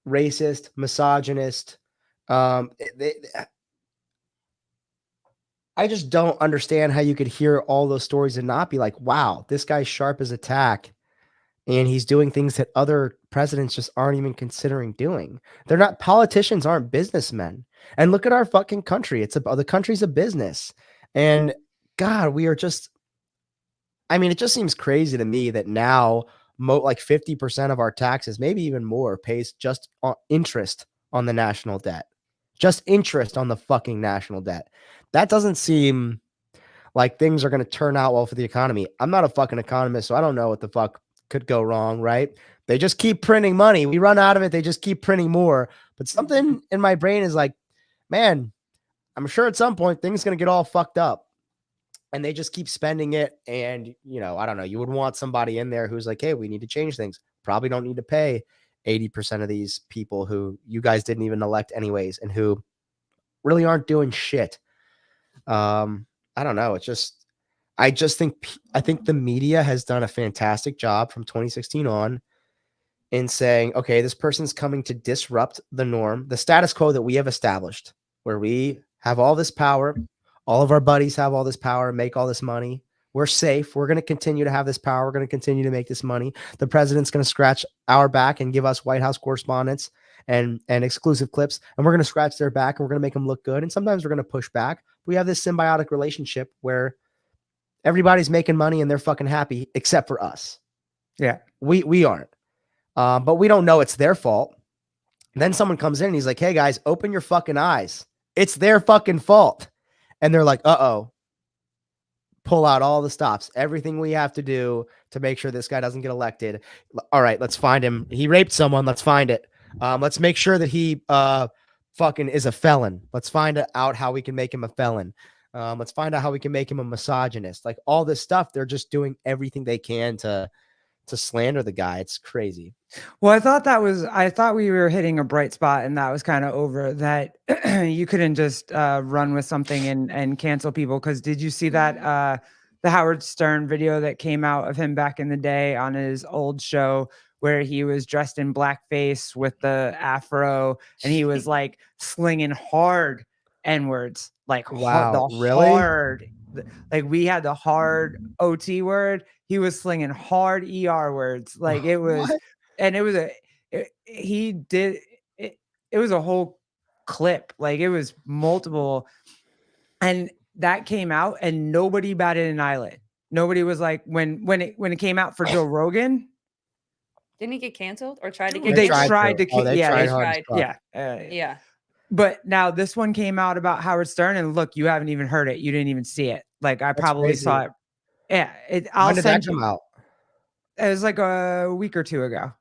C: racist, misogynist. I just don't understand how you could hear all those stories and not be like, wow, this guy's sharp as a tack. And he's doing things that other presidents just aren't even considering doing. They're not, politicians aren't businessmen. And look at our fucking country. The country's a business. And God, we are just, I mean, it just seems crazy to me that now like 50% of our taxes, maybe even more, pays just on interest on the national debt. Just interest on the fucking national debt. That doesn't seem like things are going to turn out well for the economy. I'm not a fucking economist, so I don't know what the fuck could go wrong, right? They just keep printing money. We run out of it. They just keep printing more. But something in my brain is like, man, I'm sure at some point things going to get all fucked up. And they just keep spending it. And, I don't know. You would want somebody in there who's like, hey, we need to change things. Probably don't need to pay 80% of these people who you guys didn't even elect anyways and who really aren't doing shit. I don't know. I think the media has done a fantastic job from 2016 on in saying, okay, this person's coming to disrupt the norm, the status quo that we have established, where we have all this power. All of our buddies have all this power, make all this money. We're safe. We're going to continue to have this power. We're going to continue to make this money. The president's going to scratch our back and give us White House correspondence and exclusive clips. And we're going to scratch their back and we're going to make them look good. And sometimes we're going to push back. We have this symbiotic relationship where everybody's making money and they're fucking happy except for us.
B: Yeah.
C: We aren't. But we don't know it's their fault. Then someone comes in and he's like, hey guys, open your fucking eyes. It's their fucking fault. And they're like, uh-oh, pull out all the stops, everything we have to do to make sure this guy doesn't get elected. All right, let's find him. He raped someone. Let's find it. Let's make sure that he fucking is a felon. Let's find out how we can make him a felon. Let's find out how we can make him a misogynist. Like all this stuff, they're just doing everything they can to slander the guy. It's crazy.
B: Well, I thought we were hitting a bright spot and that was kind of over, that you couldn't just run with something and cancel people. Cause did you see that the Howard Stern video that came out of him back in the day on his old show where he was dressed in blackface with the afro and he was like slinging hard N-words, like
C: wow, really?
B: Hard, like we had the hard OT word. He was slinging hard ER words. Like it was, and it was it was a whole clip. Like it was multiple. And that came out and nobody batted an eyelid. Nobody was like, when it came out for Joe Rogan.
D: Didn't he get canceled or tried to get
B: They
D: canceled?
B: tried to,
D: yeah.
B: Yeah. But now this one came out about Howard Stern and look, you haven't even heard it. You didn't even see it. Like I probably saw it. Yeah.
C: When did that come out?
B: It was like a week or two ago.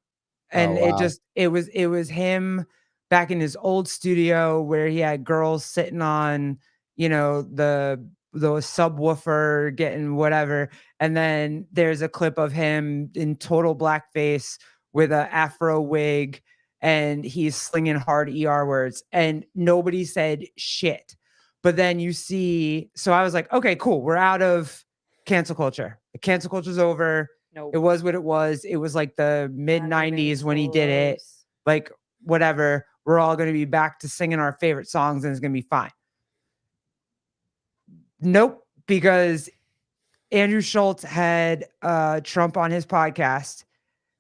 B: And it was him back in his old studio where he had girls sitting on the subwoofer getting whatever. And then there's a clip of him in total blackface with a afro wig, and he's slinging hard ER words, and nobody said shit. But then so I was like, okay, cool. We're out of cancel culture. The cancel culture's over.
D: Nope.
B: It was what it was. It was like the mid 90s when he did it. Like, whatever. We're all going to be back to singing our favorite songs and it's going to be fine. Nope. Because Andrew Schultz had Trump on his podcast.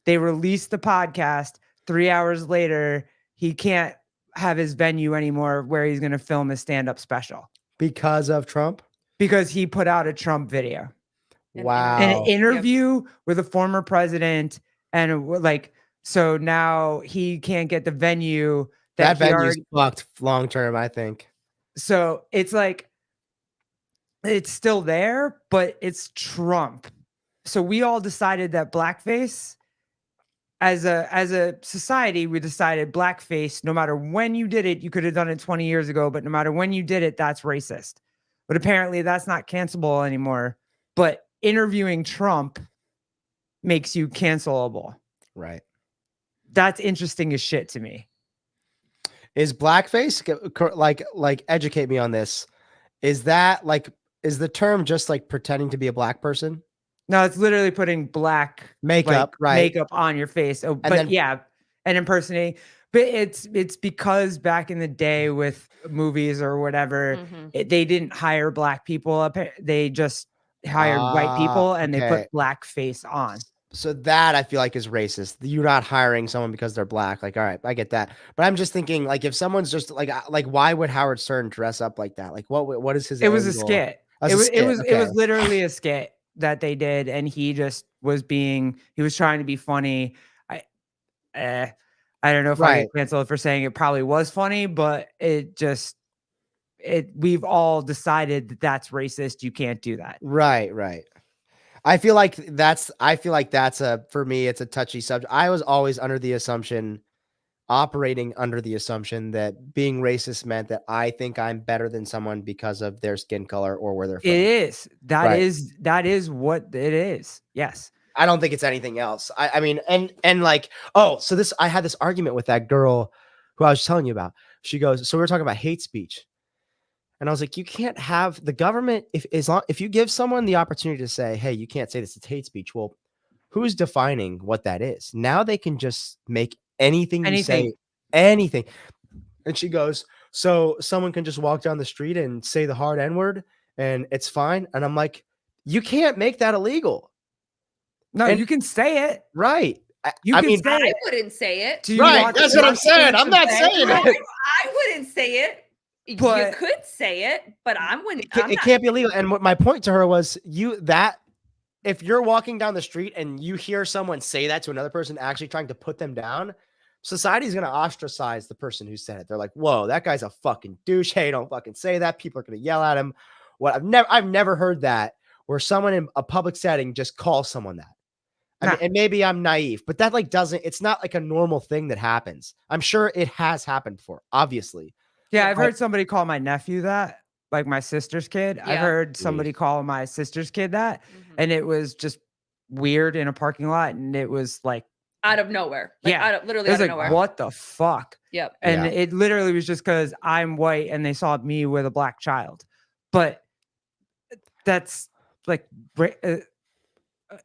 B: They released the podcast. 3 hours later, he can't have his venue anymore where he's going to film his stand-up special.
C: Because of Trump?
B: Because he put out a Trump video.
C: Wow.
B: An interview with a former president. And like, so now he can't get the venue.
C: That venue's fucked long term, I think.
B: So it's like, it's still there, but it's Trump. So we all decided that blackface, as a society, we decided blackface, no matter when you did it, you could have done it 20 years ago, but no matter when you did it, that's racist. But apparently that's not cancelable anymore. But interviewing Trump makes you cancelable.
C: Right.
B: That's interesting as shit to me.
C: Is blackface, like educate me on this. Is that like, is the term just like pretending to be a black person?
B: No, it's literally putting black
C: makeup
B: on your face. Oh, but
C: then,
B: yeah, and impersonating. But it's because back in the day with movies or whatever, they didn't hire black people. They just hired white people, and they put blackface on.
C: So that I feel like is racist. You're not hiring someone because they're black. Like, all right, I get that. But I'm just thinking, like, if someone's just like why would Howard Stern dress up like that? Like, what is his?
B: It was a skit. It was literally a skit that they did, and he just was trying to be funny. I don't know if I get canceled for saying it probably was funny, but we've all decided that that's racist. You can't do that.
C: Right. I feel like that's for me, it's a touchy subject. I was always operating under the assumption that being racist meant that I think I'm better than someone because of their skin color or where they're from.
B: It is. That is what it is. Yes.
C: I don't think it's anything else. I mean, and like, I had this argument with that girl who I was telling you about. She goes, so we were talking about hate speech. And I was like, you can't have the government, if you give someone the opportunity to say, hey, you can't say this, it's hate speech. Well, who's defining what that is? Now they can just make anything you say, anything. And she goes, so someone can just walk down the street and say the hard N-word and it's fine. And I'm like, you can't make that illegal.
B: No, you can say it.
C: Right.
D: I wouldn't say it.
C: Right. That's what I'm saying. I'm not saying it.
D: I wouldn't say it. But you could say it, but it
C: can't be illegal. And what my point to her was, if you're walking down the street and you hear someone say that to another person, actually trying to put them down, society's going to ostracize the person who said it. They're like, whoa, that guy's a fucking douche. Hey, don't fucking say that. People are going to yell at him. I've never heard that where someone in a public setting just calls someone that. I mean, and maybe I'm naive, but that it's not like a normal thing that happens. I'm sure it has happened before, obviously.
B: Yeah, I've heard somebody call my nephew that, like my sister's kid. Yeah. I've heard somebody call my sister's kid that, and it was just weird in a parking lot, and it was like
D: out of nowhere. Literally out of nowhere.
B: What the fuck?
D: Yep.
B: And it literally was just because I'm white and they saw me with a black child. But that's like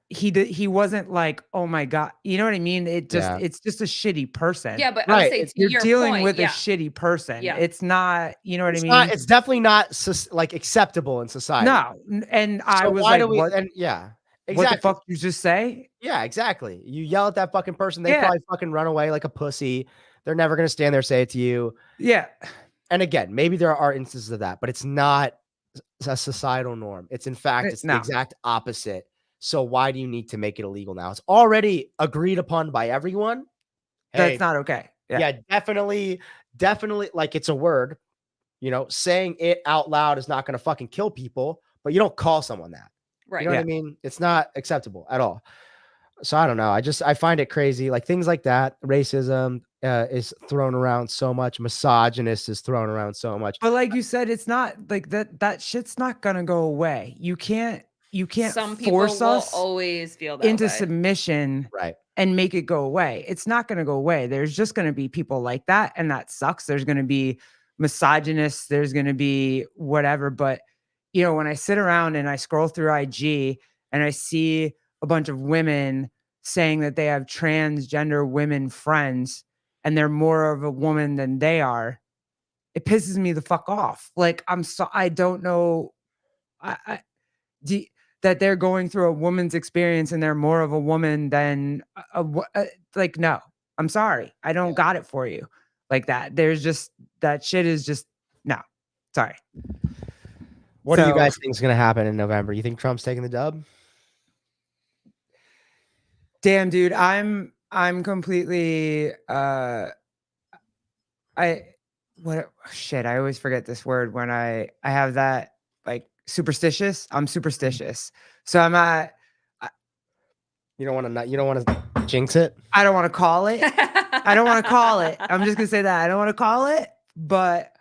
B: he wasn't like, oh my God, you know what I mean? It's just a shitty person.
D: Yeah, but I would say
B: you're dealing with a shitty person. Yeah. It's not, you know what I mean?
C: It's definitely not like acceptable in society.
B: No, and I was like, what?
C: And exactly.
B: What the fuck you just say?
C: Yeah, exactly. You yell at that fucking person, they probably fucking run away like a pussy. They're never gonna stand there, say it to you.
B: Yeah.
C: And again, maybe there are instances of that, but it's not a societal norm. It's in fact, it's the exact opposite. So why do you need to make it illegal now? It's already agreed upon by everyone.
B: That's not okay.
C: Yeah, definitely. Like, it's a word, saying it out loud is not going to fucking kill people, but you don't call someone that.
D: Right.
C: You know what I mean? It's not acceptable at all. So I don't know. I find it crazy. Like things like that, racism is thrown around so much. Misogynist is thrown around so much.
B: But like you said, it's not like that shit's not gonna go away. You can't
D: Some people
B: force
D: will
B: us
D: always feel that
B: into
D: way.
B: submission
C: Right.
B: and make it go away. It's not gonna go away. There's just gonna be people like that, and that sucks. There's gonna be misogynists, there's gonna be whatever. But you know, when I sit around and I scroll through IG and I see a bunch of women saying that they have transgender women friends and they're more of a woman than they are, it pisses me the fuck off. Like, I don't know. I do, that they're going through a woman's experience and they're more of a woman than like, no, I'm sorry. I don't got it for you like that. There's just, that shit is just, no, sorry.
C: What do you guys think is going to happen in November? You think Trump's taking the dub?
B: Damn, dude, I'm completely, shit, I always forget this word when I have that, like, superstitious. I'm superstitious. So
C: You don't want to jinx it?
B: I don't want to call it. I don't want to call it. I'm just gonna say that I don't want to call it, but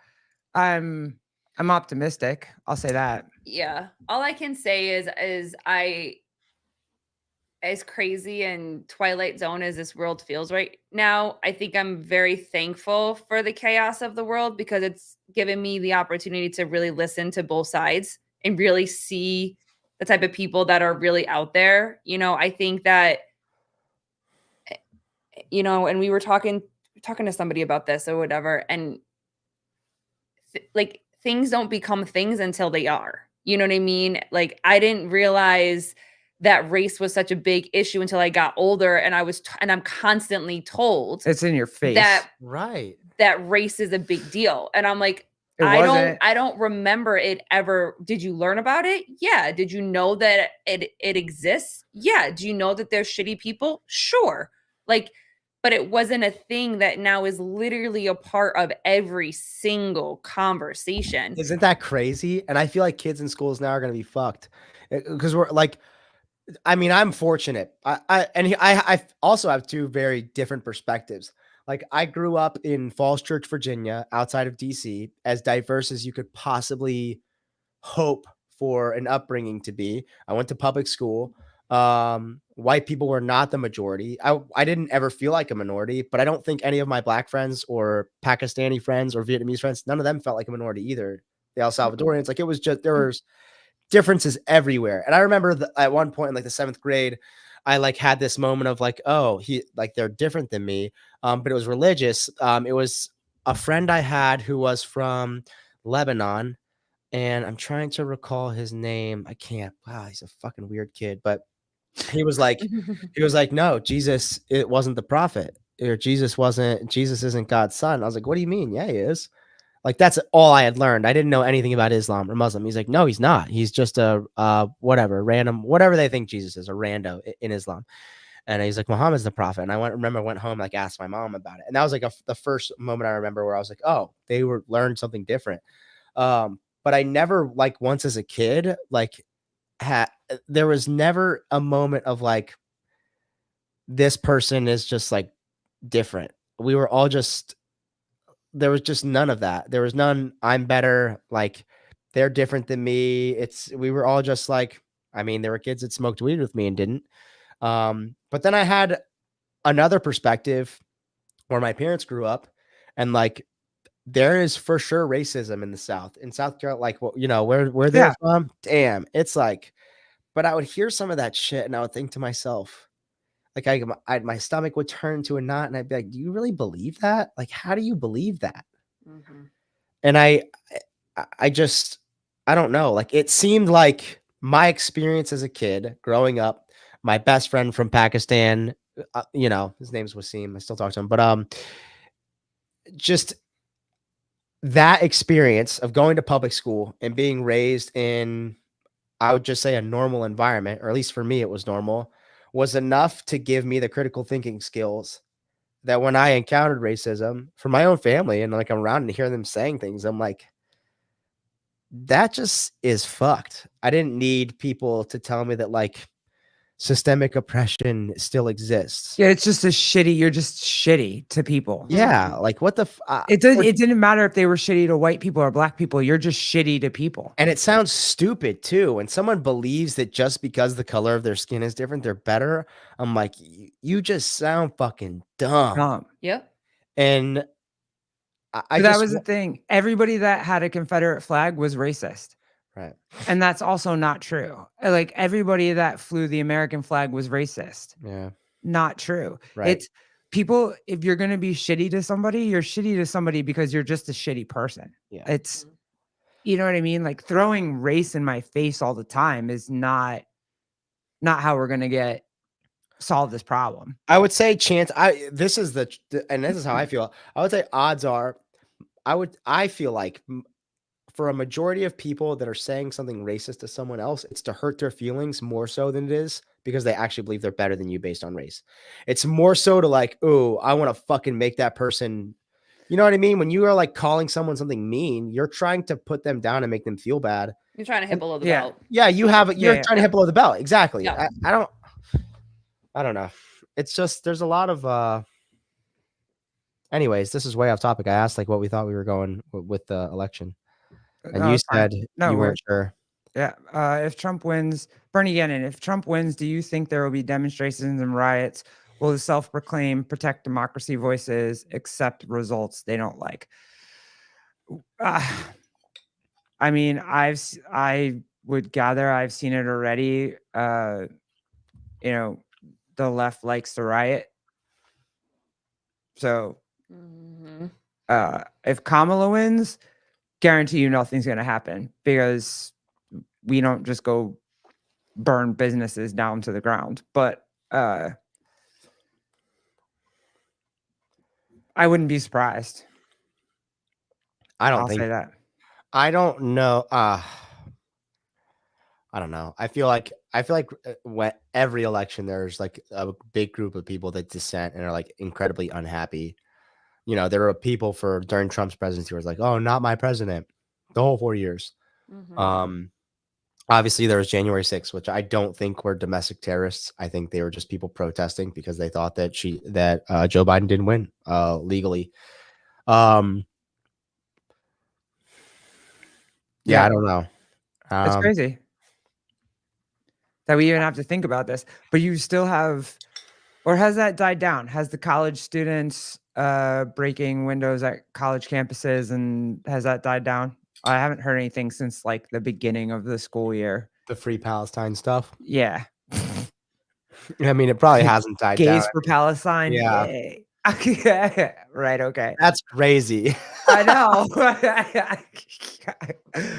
B: I'm optimistic. I'll say that.
D: Yeah. All I can say is as crazy and Twilight Zone as this world feels right now, I think I'm very thankful for the chaos of the world because it's given me the opportunity to really listen to both sides and really see the type of people that are really out there. You know, I think that, you know, and we were talking to somebody about this or whatever, and like things don't become things until they are. You know what I mean? Like I didn't realize that race was such a big issue until I got older, and I'm constantly told
B: It's in your face.
D: that
C: Right.
D: that race is a big deal. And I'm like,
B: It
D: I
B: wasn't.
D: don't remember it ever. Did you learn about it? Yeah. Did you know that it exists? Yeah. Do you know that there's shitty people? Sure. Like, but it wasn't a thing that now is literally a part of every single conversation.
C: Isn't that crazy? And I feel like kids in schools now are going to be fucked because we're like, I mean, I'm fortunate. I also have two very different perspectives. Like I grew up in Falls Church, Virginia, outside of DC, as diverse as you could possibly hope for an upbringing to be. I went to public school. White people were not the majority. I didn't ever feel like a minority, but I don't think any of my black friends or Pakistani friends or Vietnamese friends, none of them felt like a minority either. The El Salvadorians, like it was just, there was differences everywhere. And I remember at one point in like the 7th grade, I like had this moment of like, oh, they're different than me. But it was religious. It was a friend I had who was from Lebanon, and I'm trying to recall his name. I can't. Wow, he's a fucking weird kid. But he was like, no, Jesus, it wasn't the prophet, or Jesus isn't God's son. I was like, what do you mean? Yeah, he is. Like, that's all I had learned. I didn't know anything about Islam or Muslim. He's like, no, he's not. He's just a random, whatever they think Jesus is, a rando in Islam. And he's like, Muhammad's the prophet. And I went home, like asked my mom about it. And that was like the first moment I remember where I was like, oh, they learned something different. But I never, like, once as a kid, like there was never a moment of like, this person is just like different. We were all just, there was just none of that. There was none, I'm better, like they're different than me. We were all just like, I mean, there were kids that smoked weed with me and didn't. But then I had another perspective where my parents grew up, and like there is for sure racism in the South, in South Carolina, like, well, you know, where they're from. Damn, it's like, but I would hear some of that shit and I would think to myself, like my stomach would turn to a knot, and I'd be like, do you really believe that? Like, how do you believe that?
D: Mm-hmm.
C: And I don't know. Like, it seemed like my experience as a kid growing up, my best friend from Pakistan, you know, his name's Wasim. I still talk to him, but just that experience of going to public school and being raised in, I would just say, a normal environment, or at least for me, it was normal, was enough to give me the critical thinking skills that when I encountered racism from my own family and like I'm around and hear them saying things, I'm like, that just is fucked. I didn't need people to tell me that like systemic oppression still exists.
B: Yeah, it's just you're just shitty to people.
C: Yeah, like what the
B: It didn't matter if they were shitty to white people or black people. You're just shitty to people.
C: and it sounds stupid too. When someone believes that just because the color of their skin is different, they're better. I'm like, you just sound fucking dumb.
D: Yep.
C: And I
B: But that
C: just
B: was the thing. Everybody that had a Confederate flag was racist.
C: right.
B: And that's also not true. Like everybody that flew the American flag was racist.
C: Yeah.
B: Not true.
C: Right.
B: It's people, if you're going to be shitty to somebody, you're shitty to somebody because you're just a shitty person.
C: Yeah.
B: It's, you know what I mean? Like throwing race in my face all the time is not how we're going to solve this problem.
C: I would say this is how I feel. I would say odds are, I feel like for a majority of people that are saying something racist to someone else, it's to hurt their feelings more so than it is because they actually believe they're better than you based on race. It's more so to like, oh, I want to fucking make that person, you know what I mean? When you are like calling someone something mean, you're trying to put them down and make them feel bad.
D: You're trying to hit below the belt.
C: Yeah, you're trying to hit below the belt. Exactly.
D: Yeah.
C: I don't know. It's just there's a lot of anyways, this is way off topic. I asked like what we thought we were going with the election. And you said you weren't sure.
B: Yeah. If Trump wins, Bernie Gannon, if Trump wins, do you think there will be demonstrations and riots? Will the self-proclaimed protect democracy voices accept results they don't like? I mean, I would gather I've seen it already. You know, the left likes to riot. So if Kamala wins, guarantee you nothing's going to happen because we don't just go burn businesses down to the ground. But I wouldn't be surprised. I'll say that.
C: I don't know. I don't know. I feel like when every election there's like a big group of people that dissent and are like incredibly unhappy. You know, there were people during Trump's presidency where it's like, oh, not my president, the whole 4 years. Obviously there was January 6th, which I don't think were domestic terrorists. I think they were just people protesting because they thought that Joe Biden didn't win legally. Yeah, I don't know.
B: It's crazy that we even have to think about this, but you still have, or has that died down? Has the college students breaking windows at college campuses, and has that died down? I haven't heard anything since like the beginning of the school year.
C: The Free Palestine stuff.
B: Yeah.
C: I mean, it probably hasn't died down.
B: Gays for Palestine.
C: Yeah.
B: Yay. Right. Okay.
C: That's crazy.
B: I know.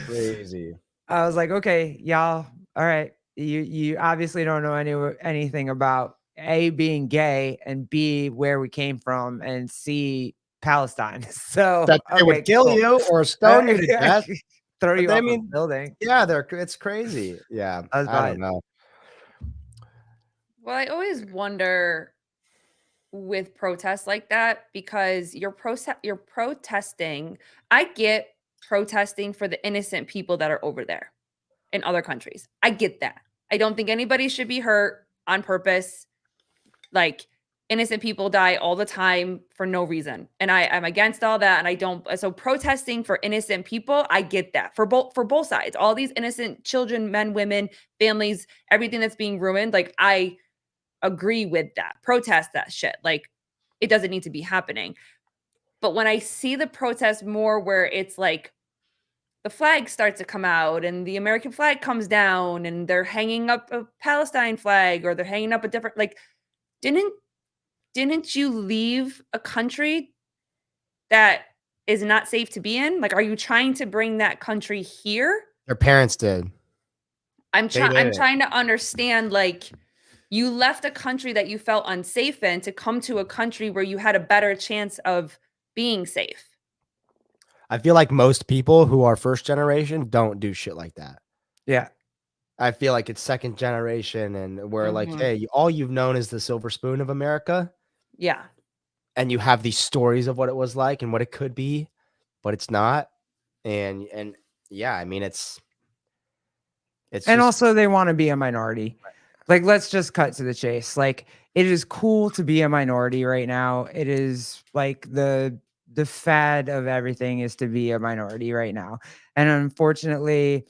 C: Crazy.
B: I was like, okay, y'all. All right. You obviously don't know anything about A, being gay, and B, where we came from, and C, Palestine. So
C: that they would kill you or stone you to death.
B: Throw you off a building.
C: Yeah, it's crazy. Yeah. I don't know.
D: Well, I always wonder with protests like that because you're protesting. I get protesting for the innocent people that are over there in other countries. I get that. I don't think anybody should be hurt on purpose. Like innocent people die all the time for no reason. And I'm against all that. And so protesting for innocent people, I get that for both sides, all these innocent children, men, women, families, everything that's being ruined. Like I agree with that. Protest that shit. Like it doesn't need to be happening. But when I see the protest more where it's like the flag starts to come out and the American flag comes down and they're hanging up a Palestine flag or they're hanging up a different, like, didn't you leave a country that is not safe to be in? Like, are you trying to bring that country here?
C: Their parents did.
D: I'm trying to understand, like, you left a country that you felt unsafe in to come to a country where you had a better chance of being safe.
C: I feel like most people who are first generation don't do shit like that.
B: Yeah.
C: I feel like it's second generation and we're like, hey, all you've known is the silver spoon of America.
D: Yeah.
C: And you have these stories of what it was like and what it could be, but it's not. And yeah, I mean, it's
B: and also they want to be a minority. Like, let's just cut to the chase. Like, it is cool to be a minority right now. It is like the fad of everything is to be a minority right now. And unfortunately,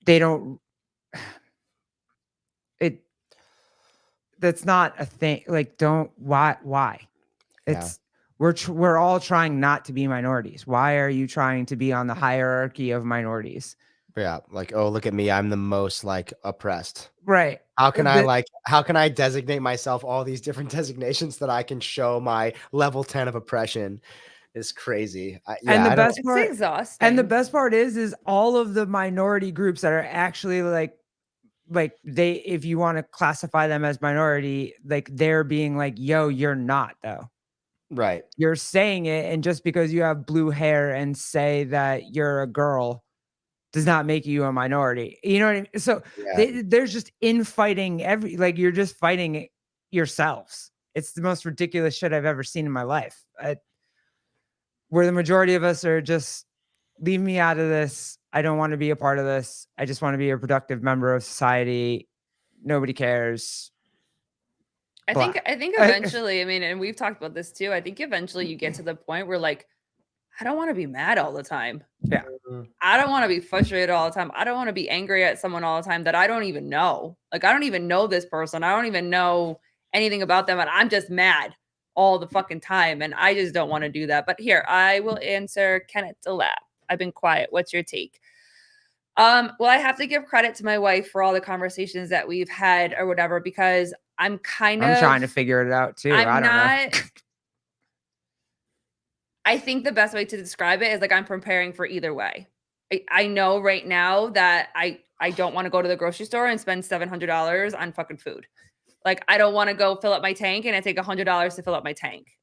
B: they don't it that's not a thing. Like, don't why?
C: Yeah.
B: It's we're all trying not to be minorities. Why are you trying to be on the hierarchy of minorities?
C: Yeah. Like, oh, look at me. I'm the most like oppressed.
B: Right.
C: How can I designate myself all these different designations that I can show my level 10 of oppression is crazy.
B: And the best
D: It's
B: part,
D: exhausting.
B: and the best part is all of the minority groups that are actually like they, if you want to classify them as minority, like they're being like, yo, you're not though.
C: Right.
B: You're saying it, and just because you have blue hair and say that you're a girl does not make you a minority. You know what I mean? So
C: Yeah.
B: there's just infighting you're just fighting yourselves. It's the most ridiculous shit I've ever seen in my life. Where the majority of us are just, leave me out of this. I don't want to be a part of this. I just want to be a productive member of society. Nobody cares.
D: I think eventually, I mean, and we've talked about this too. I think eventually you get to the point where like, I don't want to be mad all the time.
B: Yeah.
D: I don't want to be frustrated all the time. I don't want to be angry at someone all the time that I don't even know. Like, I don't even know this person. I don't even know anything about them. And I'm just mad all the fucking time. And I just don't want to do that. But here, I will answer Kenneth DeLapp. I've been quiet. What's your take? Well, I have to give credit to my wife for all the conversations that we've had or whatever, because I'm trying
B: to figure it out too. I don't know.
D: I think the best way to describe it is like I'm preparing for either way. I know right now that I don't want to go to the grocery store and spend $700 on fucking food. Like, I don't want to go fill up my tank and I take $100 to fill up my tank.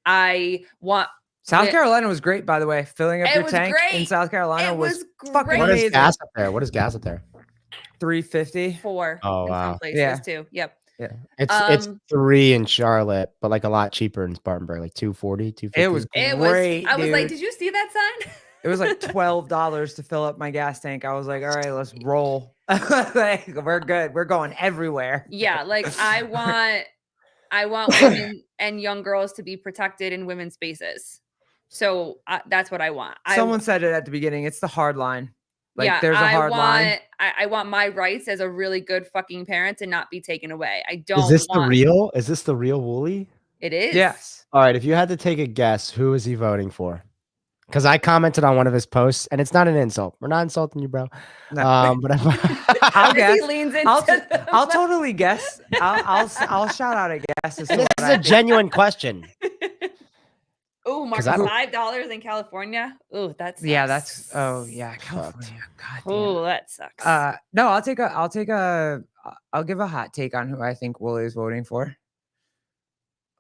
B: South Carolina was great, by the way. Filling up your tank in South Carolina was fucking
C: What
B: amazing.
C: is gas up there? What is gas up there?
B: $3.50.
D: $4.
C: Oh,
D: in
C: wow.
D: some places too. Yep.
B: Yeah.
C: It's $3 in Charlotte, but like a lot cheaper in Spartanburg, like $2.40, $2.50.
B: It was great.
D: I was like, did you see that sign?
B: It was like $12 to fill up my gas tank. I was like, all right, let's roll. Like, we're good. We're going everywhere.
D: Yeah, like I want women and young girls to be protected in women's spaces. So that's what I want.
B: Someone said it at the beginning. It's the hard line. Like,
D: yeah,
B: there's a hard line.
D: I want my rights as a really good fucking parent to not be taken away. I don't.
C: Is this the real Wooly?
D: It is.
B: Yes.
C: All right. If you had to take a guess, who is he voting for? Because I commented on one of his posts, and it's not an insult. We're not insulting you, bro.
B: No.
C: But
B: I'll guess.
D: He leans into
B: I'll totally guess. I'll shout out a guess.
C: This is a genuine question.
D: Oh, Mark, $5 in California. Oh, that's
B: California. God damn.
D: Oh, that sucks.
B: No, I'll give a hot take on who I think Wooly is voting for.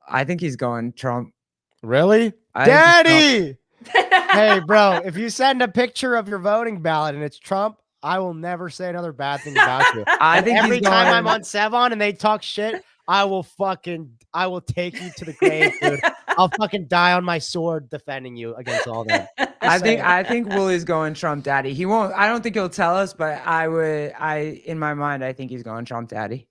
B: I think he's going Trump.
C: Really? Daddy! Hey, bro, if you send a picture of your voting ballot and it's Trump, I will never say another bad thing about you.
B: I think
C: every time I'm on Sevon and they talk shit, I will take you to the grave, dude. I'll fucking die on my sword defending you against all them.
B: I think Wooly's going Trump daddy. He won't. I don't think he'll tell us, but in my mind, I think he's going Trump daddy.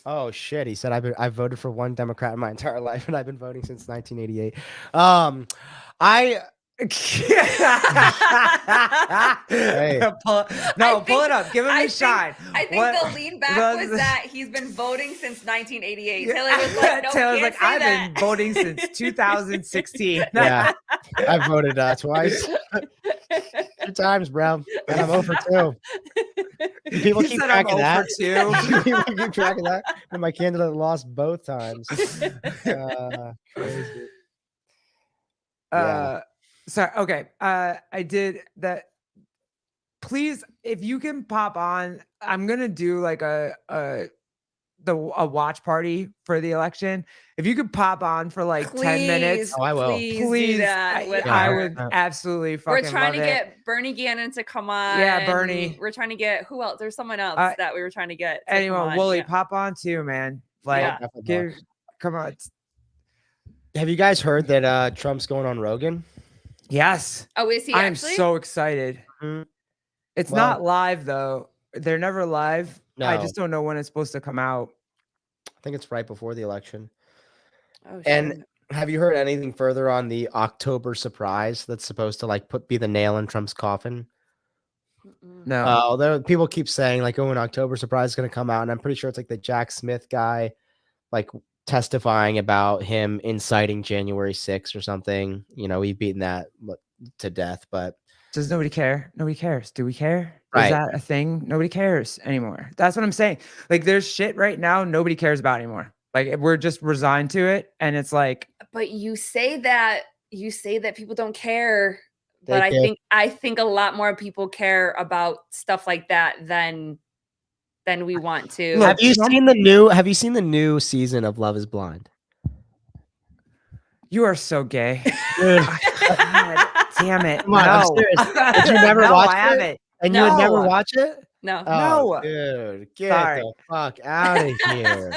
C: Oh shit! He said I've voted for one Democrat in my entire life, and I've been voting since 1988. Hey.
B: Pull it up. Give him a shine.
D: I think the lean back was that he's been voting since 1988. Taylor was like, no, Taylor's like,
B: I've been voting since 2016.
C: Yeah, I voted twice, 2 times, bro, and I'm over 2. People keep track of that. People keep track of that, and my candidate lost both times. Crazy.
B: So okay, I did that. Please, if you can pop on, I'm gonna do like a watch party for the election. If you could pop on for like 10 minutes,
C: I will.
D: Please do that.
B: I would absolutely fucking.
D: We're trying to
B: love
D: get Bernie Gannon to come on.
B: Yeah, Bernie.
D: We're trying to get who else? There's someone else that we were trying to get.
B: Anyone, Wooly, pop on too, man. Like, come on.
C: Have you guys heard that Trump's going on Rogan?
B: Yes.
D: Oh, is he?
B: I am so excited.
C: Mm-hmm.
B: It's not live though. They're never live.
C: No,
B: I just don't know when it's supposed to come out.
C: I think it's right before the election.
D: Oh
C: And
D: shit.
C: have you heard anything further on the October surprise that's supposed to like be the nail in Trump's coffin?
D: Mm-mm.
B: No.
C: People keep saying like, oh, an October surprise is going to come out, and I'm pretty sure it's like the Jack Smith guy, like testifying about him inciting January 6th or something. You know, we've beaten that to death, but
B: Does nobody care? Nobody cares. Do we care?
C: Right.
B: Is that a thing? Nobody cares anymore. That's what I'm saying. Like there's shit right now nobody cares about anymore. Like we're just resigned to it, and it's like,
D: But you say that people don't care,
C: They
D: but
C: care.
D: I think a lot more people care about stuff like that than we want to.
B: Look,
C: have you
B: Trump-
C: seen the new season of Love is Blind?
B: you are so gay.
C: Dude,
B: God damn it.
C: Come on, I'm
B: no.
C: serious. Did you never
B: no,
C: watch
B: I
C: it?
B: haven't.
C: And you would never
B: No.
C: watch it?
D: No.
C: Oh,
B: No.
C: dude, get
B: Sorry.
C: the fuck out of here.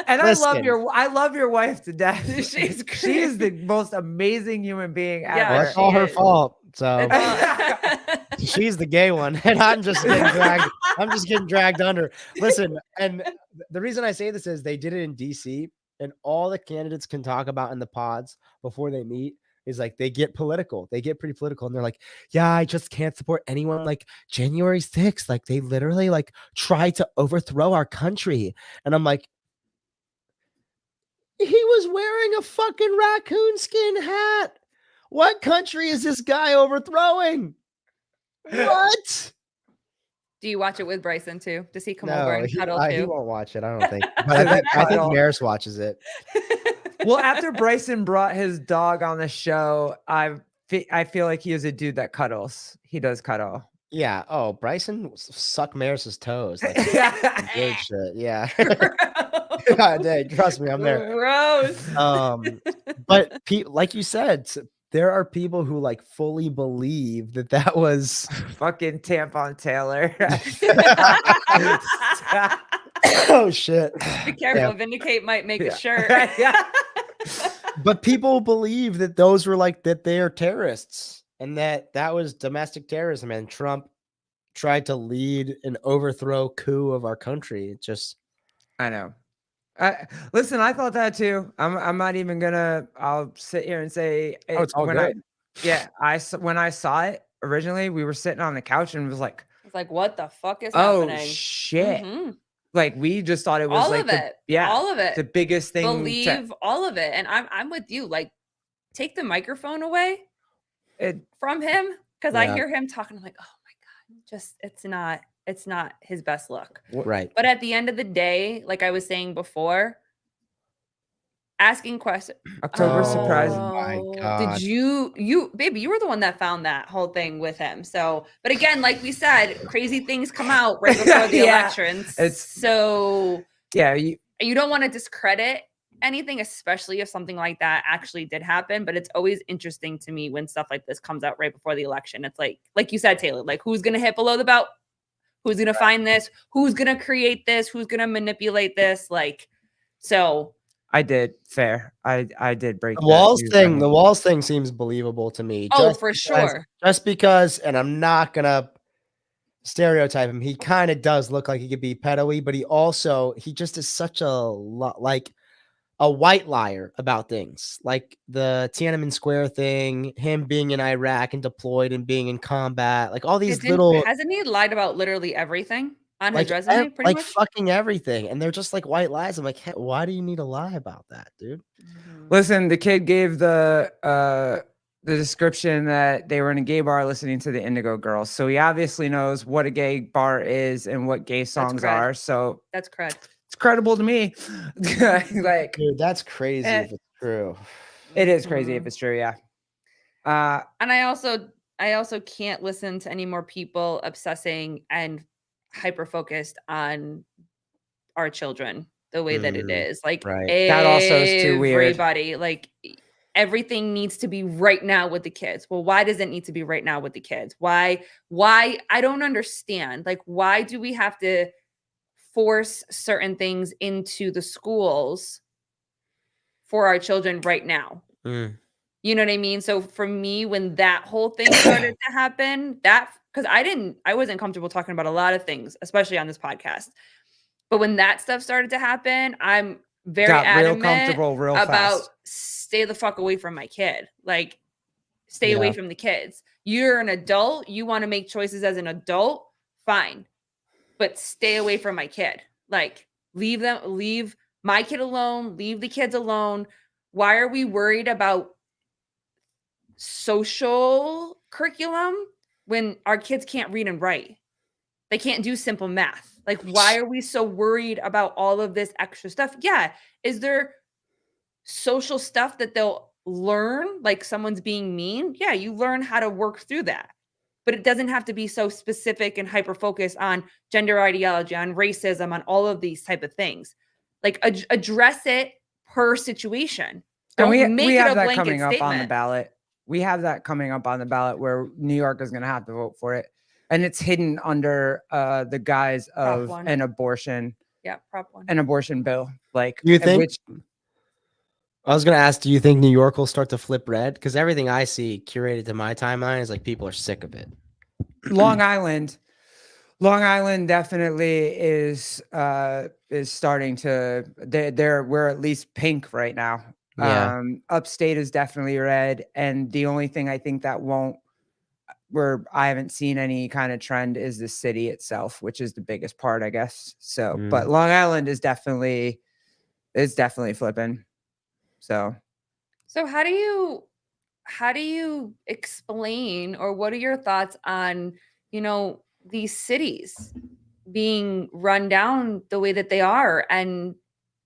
B: And
C: Listen.
B: I love your wife to death.
D: She's
B: She is the most amazing human being
D: Yeah,
B: ever.
C: Well, it's
D: she
C: all her
D: is.
C: fault. So
D: It's
C: she's the gay one, and I'm just getting dragged. I'm just getting dragged under. Listen, and the reason I say this is they did it in DC, and all the candidates can talk about in the pods before they meet is like they get political. They get pretty political, and they're like, "Yeah, I just can't support anyone like January 6th. Like they literally like try to overthrow our country." And I'm like, he was wearing a fucking raccoon skin hat. What country is this guy overthrowing? What?
D: Do you watch it with Bryson too? Does he come over and
C: he
D: cuddle
C: he
D: too?
C: won't watch it. I don't think. But
B: Does he
C: I think
B: cuddle?
C: Maris watches it.
B: Well, after Bryson brought his dog on the show, I feel like he is a dude that cuddles. He does cuddle.
C: Yeah. Oh, Bryson suck Maris's toes. Like, good shit. Yeah. God, dang, trust me, I'm there.
D: Gross.
C: But like you said, there are people who like fully believe that was
B: Fucking tampon Taylor.
C: oh shit.
D: Be careful.
C: Yeah.
D: Vindicate might make
B: Yeah.
D: a shirt.
B: Yeah.
C: But people believe that those were like that they are terrorists and that was domestic terrorism, and Trump tried to lead an overthrow coup of our country. It just
B: I know. Listen, I thought that too. I'm not even gonna. I'll sit here and say
C: it's all
B: when
C: good.
B: when I saw it originally, we were sitting on the couch and it was like,
D: It's like, what the fuck is
B: oh
D: happening?
B: shit!
D: Mhm.
B: Like we just thought it was
D: All
B: like
D: of
B: the,
D: it.
B: yeah,
D: All of it.
B: the biggest thing.
D: Believe all of it. And I'm with you. Like, take the microphone away from him, because I
C: Yeah.
D: hear him talking. I'm like, oh my God, just it's not his best look.
C: right.
D: But at the end of the day, like I was saying before, asking questions.
B: October
C: Oh
B: surprise.
C: my God.
D: Did you baby, you were the one that found that whole thing with him. So, but again, like we said, crazy things come out right before the
B: Yeah.
D: elections.
B: It's-
D: So
B: Yeah,
D: you don't want to discredit anything, especially if something like that actually did happen. But it's always interesting to me when stuff like this comes out right before the election. It's like you said, Taylor, like who's gonna hit below the belt? Who's gonna find this? Who's gonna create this? Who's gonna manipulate this? Like, so
B: I did. Fair. I did break
C: The walls
B: news
C: thing,
B: on
C: the
B: it.
C: walls thing seems believable to me.
D: oh,
C: just
D: for
C: because-
D: sure.
C: Just because, and I'm not gonna stereotype him. He kind of does look like he could be pedo-y, but he just is such like a white liar about things, like the Tiananmen Square thing, him being in Iraq and deployed and being in combat, like all these
D: Hasn't he lied about literally everything on his
C: like
D: resume? Pretty much.
C: fucking everything, and they're just like white lies. I'm like, hey, why do you need to lie about that, dude?
B: Listen, the kid gave the description that they were in a gay bar listening to the Indigo Girls. So he obviously knows what a gay bar is and what gay songs
D: cred.
B: are. So
D: That's cred.
B: it's credible to me. Like
C: Dude, that's crazy
B: Eh.
C: if it's true.
B: it is crazy if it's true, yeah.
D: And I also can't listen to any more people obsessing and hyper focused on our children the way that it is. Like
C: right.
B: That also is too weird.
D: Everybody, like everything needs to be right now with the kids. Well, why does it need to be right now with the kids? Why? I don't understand. Like, why do we have to force certain things into the schools for our children right now? You know what I mean? So for me, when that whole thing started to happen, because I wasn't comfortable talking about a lot of things, especially on this podcast. But when that stuff started to happen, I'm very
B: Got real
D: adamant
B: comfortable real
D: about
B: fast.
D: stay the fuck away from my kid. Like, stay away
C: Yeah.
D: from the kids. You're an adult. You want to make choices as an adult. Fine. But stay away from my kid. Like, leave my kid alone. Leave the kids alone. Why are we worried about social curriculum when our kids can't read and write? They can't do simple math. Like, why are we so worried about all of this extra stuff? Yeah. Is there social stuff that they'll learn, like someone's being mean? Yeah, you learn how to work through that. But it doesn't have to be so specific and hyper focused on gender ideology, on racism, on all of these type of things. Like, address it per situation.
B: And
D: Don't
B: we
D: make it
B: have
D: a
B: that
D: blanket
B: coming up on the
D: statement.
B: ballot. We have that coming up on the ballot where New York is going to have to vote for it. And it's hidden under the guise
D: Prop
B: of
D: one.
B: an abortion
D: Prop one.
B: an abortion bill. Like,
C: You think?
B: which
C: I was gonna ask, do you think New York will start to flip red? Because everything I see curated to my timeline is like people are sick of it.
B: Long Island definitely is starting to we're at least pink right now.
C: Yeah.
B: Upstate is definitely red, and the only thing I think that won't where I haven't seen any kind of trend is the city itself, which is the biggest part, I guess. So, but Long Island is definitely flipping. So
D: how do you explain, or what are your thoughts on, these cities being run down the way that they are, and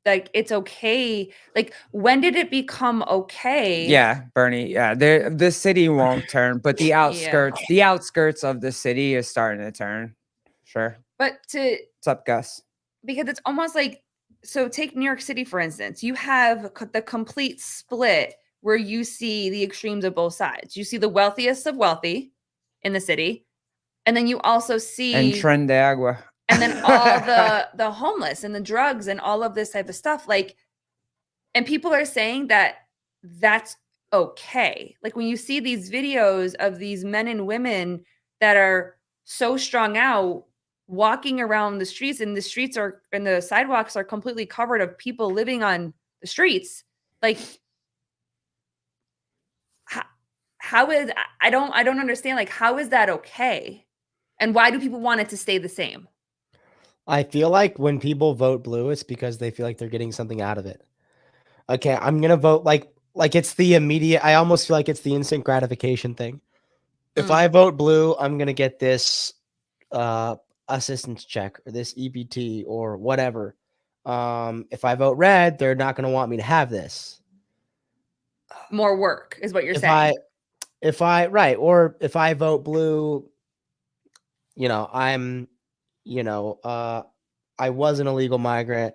D: like, it's okay? Like, when did it become okay?
B: yeah, Bernie, yeah, the city won't turn, but the outskirts of the city is starting to turn. Sure.
D: But
B: What's up, Gus?
D: because it's almost like, so take New York City, for instance. You have the complete split where you see the extremes of both sides. You see the wealthiest of wealthy in the city, and then you also see
B: And Tren de Agua.
D: and then all the homeless and the drugs and all of this type of stuff. Like, and people are saying that that's okay. Like, when you see these videos of these men and women that are so strung out walking around the streets, and the sidewalks are completely covered of people living on the streets. Like, how is, I don't understand. Like, how is that okay? And why do people want it to stay the same?
C: I feel like when people vote blue, it's because they feel like they're getting something out of it. Okay, I'm gonna vote like it's the immediate. I almost feel like it's the instant gratification thing. If I vote blue, I'm gonna get this assistance check or this EBT or whatever. If I vote red, they're not gonna want me to have this.
D: More work is what you're saying.
C: If I vote blue, I'm, I was an illegal migrant.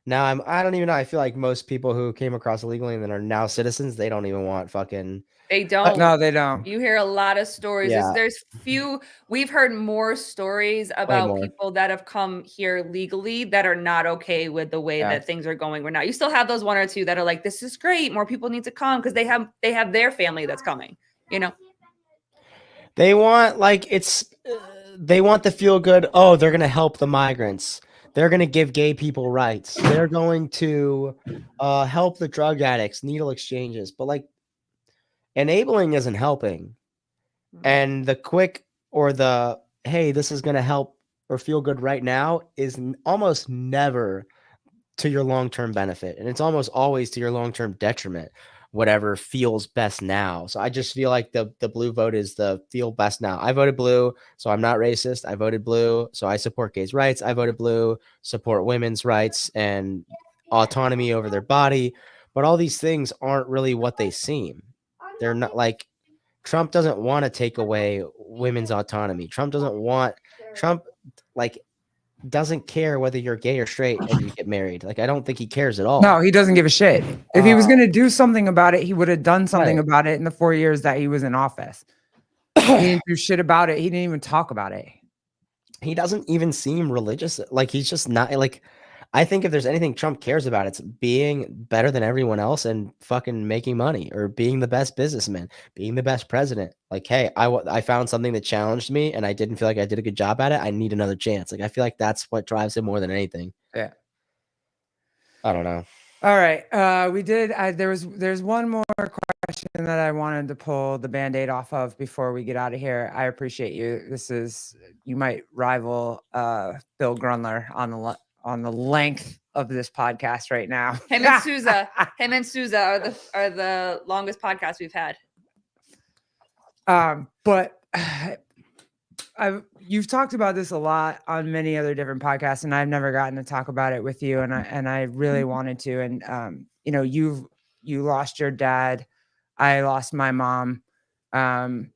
C: Now I don't even know. I feel like most people who came across illegally and then are now citizens, they don't even want fucking.
D: They don't.
B: No, they don't.
D: You hear a lot of stories.
C: Yeah.
D: We've heard more stories about people that have come here legally that are not okay with the way that things are going right now. You still have those one or two that are like, this is great. More people need to come because they have their family that's coming,
C: They want they want the feel good. Oh, they're going to help the migrants. They're going to give gay people rights. They're going to help the drug addicts, needle exchanges. But enabling isn't helping. And the quick or the, hey, this is going to help or feel good right now is almost never to your long-term benefit. And it's almost always to your long-term detriment, whatever feels best now. So I just feel like the blue vote is the feel best now. I voted blue, so I'm not racist. I voted blue, so I support gays' rights. I voted blue, support women's rights and autonomy over their body. But all these things aren't really what they seem. They're not like Trump doesn't want to take away women's autonomy. Trump doesn't care whether you're gay or straight and you get married. I don't think he cares at all.
B: No, he doesn't give a shit. If he was going to do something about it, he would have done something about it in the 4 years that he was in office. He didn't do shit about it. He didn't even talk about it.
C: He doesn't even seem religious. He's just not I think if there's anything Trump cares about, it's being better than everyone else and fucking making money, or being the best businessman, being the best president. Hey, I found something that challenged me and I didn't feel like I did a good job at it. I need another chance. I feel like that's what drives him more than anything.
B: Yeah.
C: I don't know.
B: All right. There's one more question that I wanted to pull the Band-Aid off of before we get out of here. I appreciate you. You might rival Bill Grunler on the length of this podcast right now.
D: Him and Souza are the longest podcasts we've had.
B: But you've talked about this a lot on many other different podcasts, and I've never gotten to talk about it with you, and I really wanted to. And you lost your dad, I lost my mom, and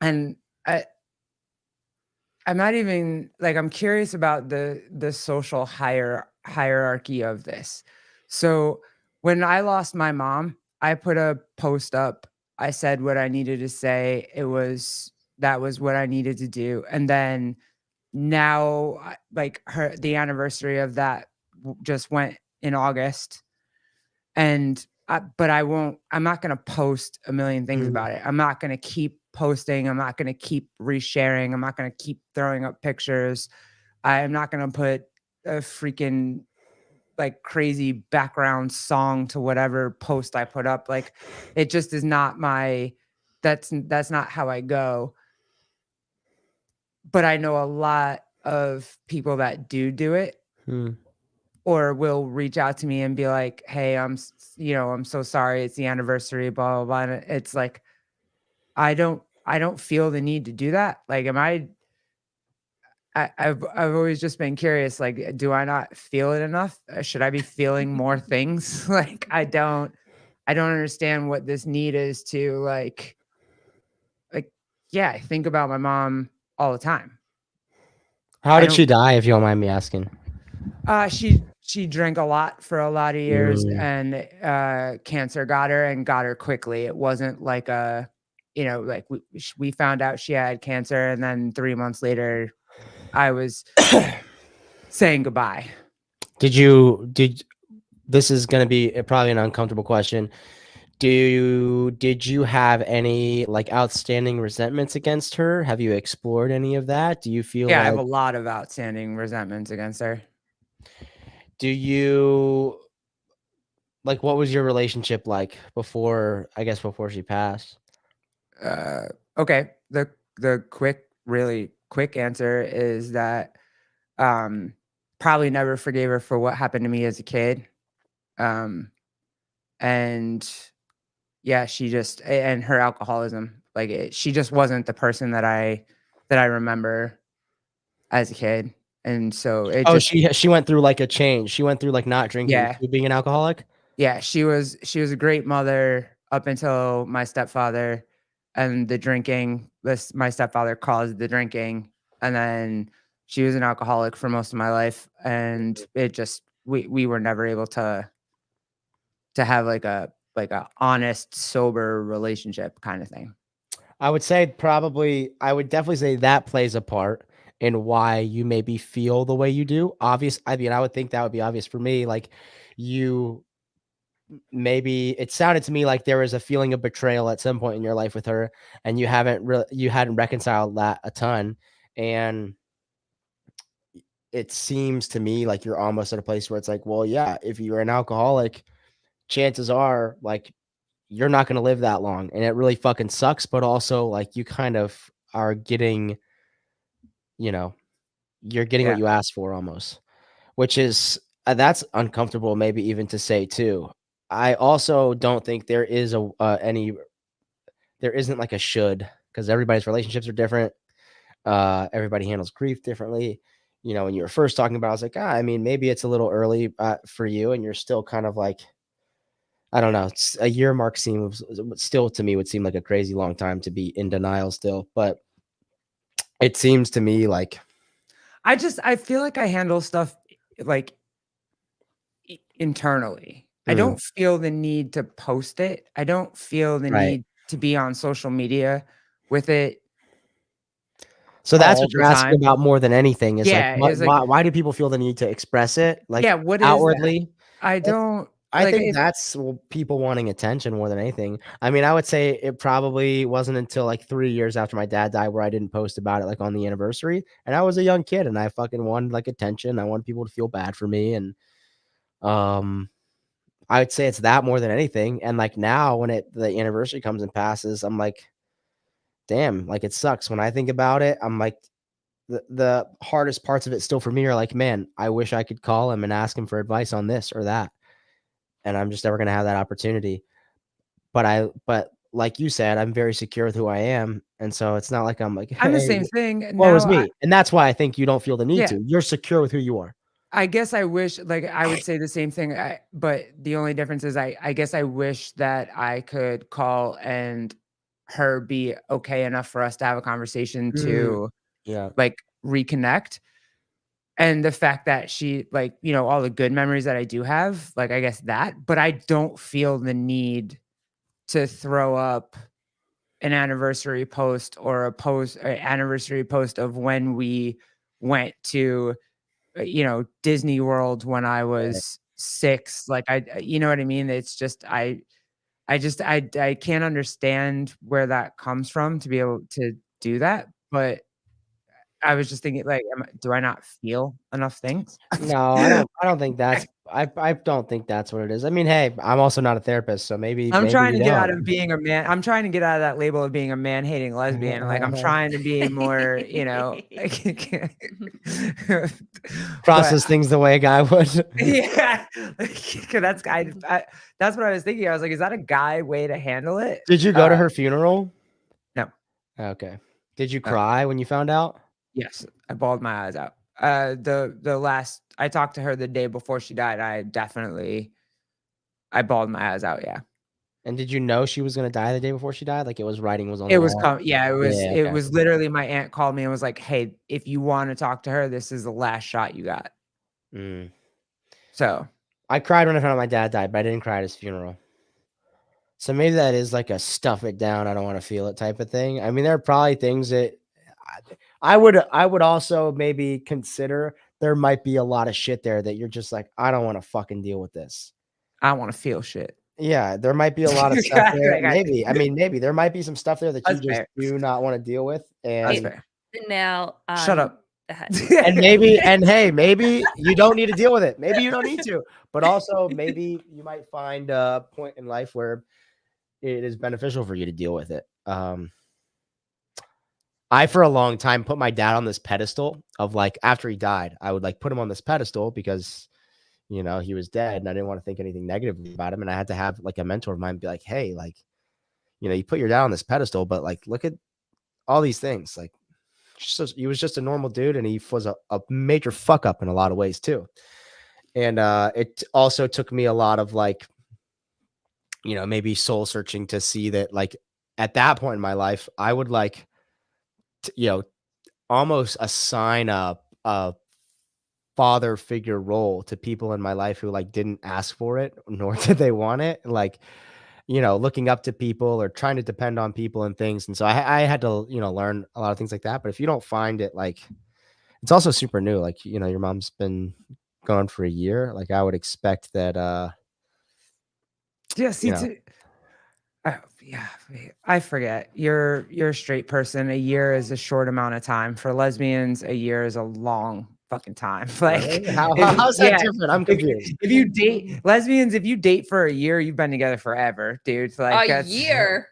B: I'm not even like, I'm curious about the social hierarchy of this. So when I lost my mom, I put a post up. I said what I needed to say. That was what I needed to do. And then now, like, the anniversary of that just went in August. And but I'm not going to post a million things about it. I'm not going to keep posting. I'm not going to keep resharing. I'm not going to keep throwing up pictures. I'm not going to put a freaking like crazy background song to whatever post I put up. Like, it just is not that's not how I go. But I know a lot of people that do it. Or will reach out to me and be like, "Hey, I'm so sorry. It's the anniversary, blah, blah, blah." And it's like, I don't feel the need to do that. Like, I've always just been curious, like, do I not feel it enough? Should I be feeling more things? Like, I don't understand what this need is to yeah, I think about my mom all the time.
C: How did she die, if you don't mind me asking?
B: She drank a lot for a lot of years, and cancer got her quickly. It wasn't like like we found out she had cancer, and then 3 months later, I was saying goodbye.
C: This is going to be probably an uncomfortable question. Did you have any like outstanding resentments against her? Have you explored any of that? Do you feel
B: I have a lot of outstanding resentments against her.
C: Do you like, what was your relationship like before she passed?
B: Okay. The really quick answer is that probably never forgave her for what happened to me as a kid. And yeah, and her alcoholism, like, she just wasn't the person that I remember as a kid. And so
C: she went through like a change. She went through like not drinking to being an alcoholic.
B: Yeah, she was a great mother up until my stepfather and the drinking. My stepfather caused the drinking, and then she was an alcoholic for most of my life, and it just we were never able to have like a honest, sober relationship kind of thing.
C: I would definitely say that plays a part in why you maybe feel the way you do. I would think that would be obvious for me. Like, maybe it sounded to me like there was a feeling of betrayal at some point in your life with her, and you hadn't reconciled that a ton. And it seems to me like you're almost at a place where it's like, well, yeah, if you're an alcoholic, chances are like you're not going to live that long, and it really fucking sucks. But also, like, you kind of are getting, you're getting what you asked for almost, which is that's uncomfortable, maybe even to say too. I also don't think there isn't like a should, because everybody's relationships are different. Everybody handles grief differently. When you were first talking about it, I was like, I mean, maybe it's a little early for you, and you're still kind of like, I don't know. A year mark still to me would seem like a crazy long time to be in denial still, but it seems to me like
B: I feel like I handle stuff like internally. I don't feel the need to post it. I don't feel the need to be on social media with it.
C: So that's what you're asking about more than anything is why do people feel the need to express it? Like,
B: what
C: outwardly?
B: I don't
C: I
B: Like,
C: think
B: if
C: that's people wanting attention more than anything. I mean, I would say it probably wasn't until like 3 years after my dad died where I didn't post about it like on the anniversary. And I was a young kid and I fucking wanted like attention. I wanted people to feel bad for me. And I would say it's that more than anything. And like now when the anniversary comes and passes, I'm like, damn, like it sucks. When I think about it, I'm like, the hardest parts of it still for me are like, man, I wish I could call him and ask him for advice on this or that. And I'm just never going to have that opportunity. But like you said, I'm very secure with who I am. And so it's not like I'm like,
B: I'm the
C: hey,
B: same thing
C: woe is
B: now.
C: me. And that's why I think you don't feel the need
B: Yeah.
C: to. You're secure with who you are.
B: I guess I wish, like, I would say the same thing, but the only difference is I guess I wish that I could call and her be okay enough for us to have a conversation to
C: Yeah.
B: like reconnect. And the fact that she, like, you know, all the good memories that I do have, like, I guess that, but I don't feel the need to throw up an anniversary post or anniversary post of when we went to you know, Disney World when I was 6, like, you know what I mean? It's just I can't understand where that comes from to be able to do that, but I was just thinking, like, do I not feel enough things?
C: No, I don't think that's I don't think that's what it is. I mean, hey, I'm also not a therapist, so maybe
B: I'm trying
C: you
B: to get out
C: don't.
B: of being a man. I'm trying to get out of that label of being a man-hating lesbian. Like, I'm trying to be more, you know, but
C: Process things the way a guy would.
B: yeah, like, that's what I was thinking. I was like, is that a guy way to handle it?
C: Did you go to her funeral?
B: No.
C: Okay. Did you cry when you found out?
B: Yes, I bawled my eyes out. The last I talked to her the day before she died, I bawled my eyes out. Yeah,
C: And did you know she was gonna die the day before she died? Like writing was on
B: it
C: the
B: was
C: wall?
B: yeah,
C: Yeah,
B: it
C: okay.
B: was literally my aunt called me and was like, "Hey, if you want to talk to her, this is the last shot you got."
C: Mm.
B: So
C: I cried when I found out my dad died, but I didn't cry at his funeral. So maybe that is like a stuff it down, I don't want to feel it type of thing. I mean, there are probably things that I would also maybe consider there might be a lot of shit there that you're just like, I don't want to fucking deal with this.
B: I want to feel shit.
C: Yeah, there might be a lot of stuff there.
B: Like,
C: Maybe. I mean, maybe there might be some stuff there that you
B: That's
C: just
B: fair.
C: do not want to deal with.
B: That's
C: And
B: fair.
D: Now,
B: Shut up.
C: and hey, maybe you don't need to deal with it. Maybe you don't need to. But also maybe you might find a point in life where it is beneficial for you to deal with it. I, for a long time, put my dad on this pedestal of like, after he died, I would like put him on this pedestal because, you know, he was dead and I didn't want to think anything negatively about him. And I had to have like a mentor of mine be like, hey, like, you know, you put your dad on this pedestal, but like, look at all these things. Like, he was just a normal dude and he was a major fuck up in a lot of ways too. And it also took me a lot of like, you know, maybe soul searching to see that like at that point in my life, I would like, you know, almost assign a father figure role to people in my life who like didn't ask for it, nor did they want it. Like, you know, looking up to people or trying to depend on people and things. And so I had to, you know, learn a lot of things like that. But if you don't find it, like, it's also super new. Like, you know, your mom's been gone for a year. Like I would expect that,
B: Yeah, see,
C: you know,
B: yeah, I forget. You're a straight person. A year is a short amount of time. For lesbians, a year is a long fucking time. Like,
C: really? How's that different? I'm confused.
B: If you date lesbians, if you date for a year, you've been together forever, dude. Like
D: a year.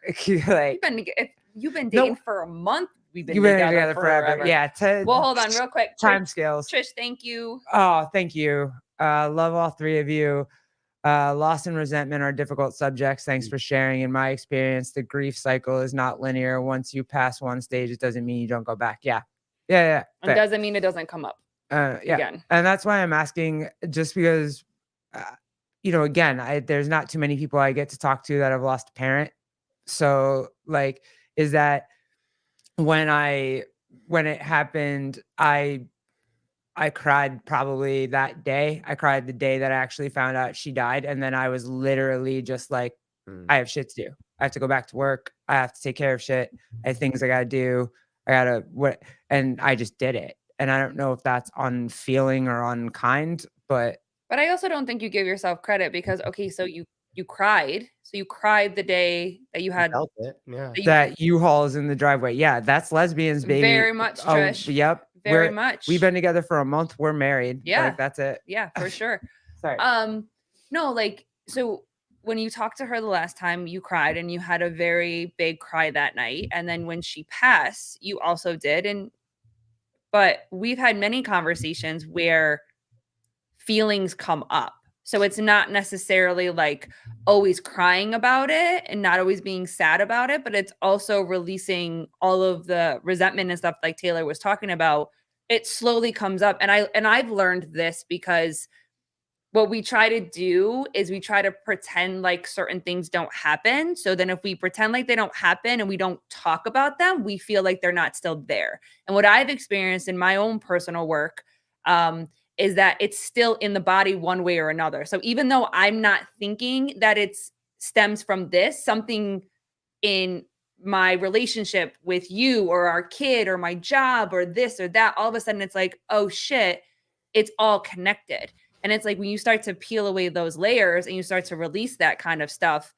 B: like
D: If you've been dating for a month,
B: you've been together forever. Yeah.
D: Well, hold on, real quick.
B: Time scales.
D: Trish, thank you.
B: Oh, thank you. Love all three of you. Loss and resentment are difficult subjects. Thanks for sharing. In my experience, the grief cycle is not linear. Once you pass one stage, it doesn't mean you don't go back. Yeah.
D: It doesn't mean it doesn't come up.
B: Yeah.
D: Again.
B: And that's why I'm asking, just because, you know, again, there's not too many people I get to talk to that have lost a parent. So like, is that when it happened, I cried probably that day. I cried the day that I actually found out she died. And then I was literally just like, I have shit to do. I have to go back to work. I have to take care of shit. I have things I got to do. And I just did it. And I don't know if that's unfeeling or unkind, but
D: But I also don't think you give yourself credit because, okay, so you cried. So you cried the day that you had
C: Felt it. Yeah.
B: That U-Haul is in the driveway. Yeah, that's lesbians, baby.
D: Very much,
B: Oh,
D: Trish.
B: yep.
D: Very much.
B: We've been together for a month. We're married.
D: Yeah.
B: Like, that's it.
D: Yeah, for sure.
B: Sorry.
D: No, like, so when you talked to her the last time, you cried and you had a very big cry that night. And then when she passed, you also did. But we've had many conversations where feelings come up. So it's not necessarily like always crying about it and not always being sad about it, but it's also releasing all of the resentment and stuff like Taylor was talking about. It slowly comes up. And I've learned this because what we try to do is we try to pretend like certain things don't happen. So then if we pretend like they don't happen and we don't talk about them, we feel like they're not still there. And what I've experienced in my own personal work, is that it's still in the body one way or another. So even though I'm not thinking that it stems from this, something in my relationship with you or our kid or my job or this or that, all of a sudden it's like, oh shit, it's all connected. And it's like when you start to peel away those layers and you start to release that kind of stuff,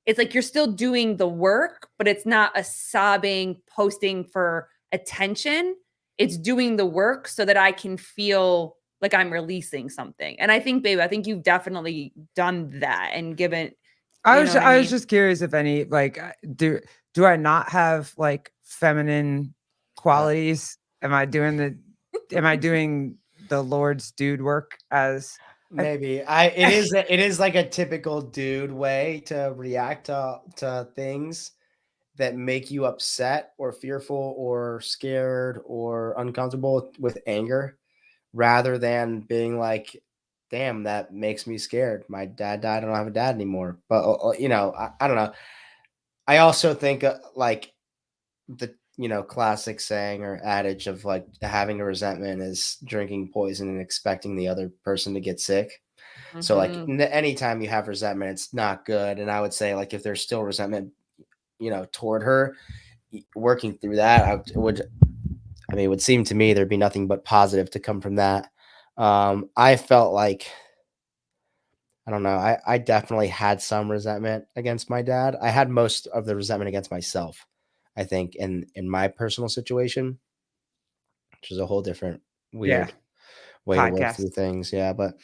D: it's like you're still doing the work, but it's not a sobbing, posting for attention. It's doing the work so that I can feel like I'm releasing something. And I think, babe, I think you've definitely done that and given.
B: I was just curious if any, like, do I not have like feminine qualities? Am I doing the Lord's dude work as
C: Maybe it is like a typical dude way to react to things that make you upset or fearful or scared or uncomfortable with anger, rather than being like, damn, that makes me scared. My dad died. I don't have a dad anymore. But you know, I don't know. I also think like the classic saying or adage of like having a resentment is drinking poison and expecting the other person to get sick. So like anytime you have resentment, it's not good. And I would say like if there's still resentment, toward her, working through that, it would seem to me there'd be nothing but positive to come from that. I felt like, I don't know, I definitely had some resentment against my dad. I had most of the resentment against myself, I think, in my personal situation, which is a whole different weird way to work through things. Yeah, but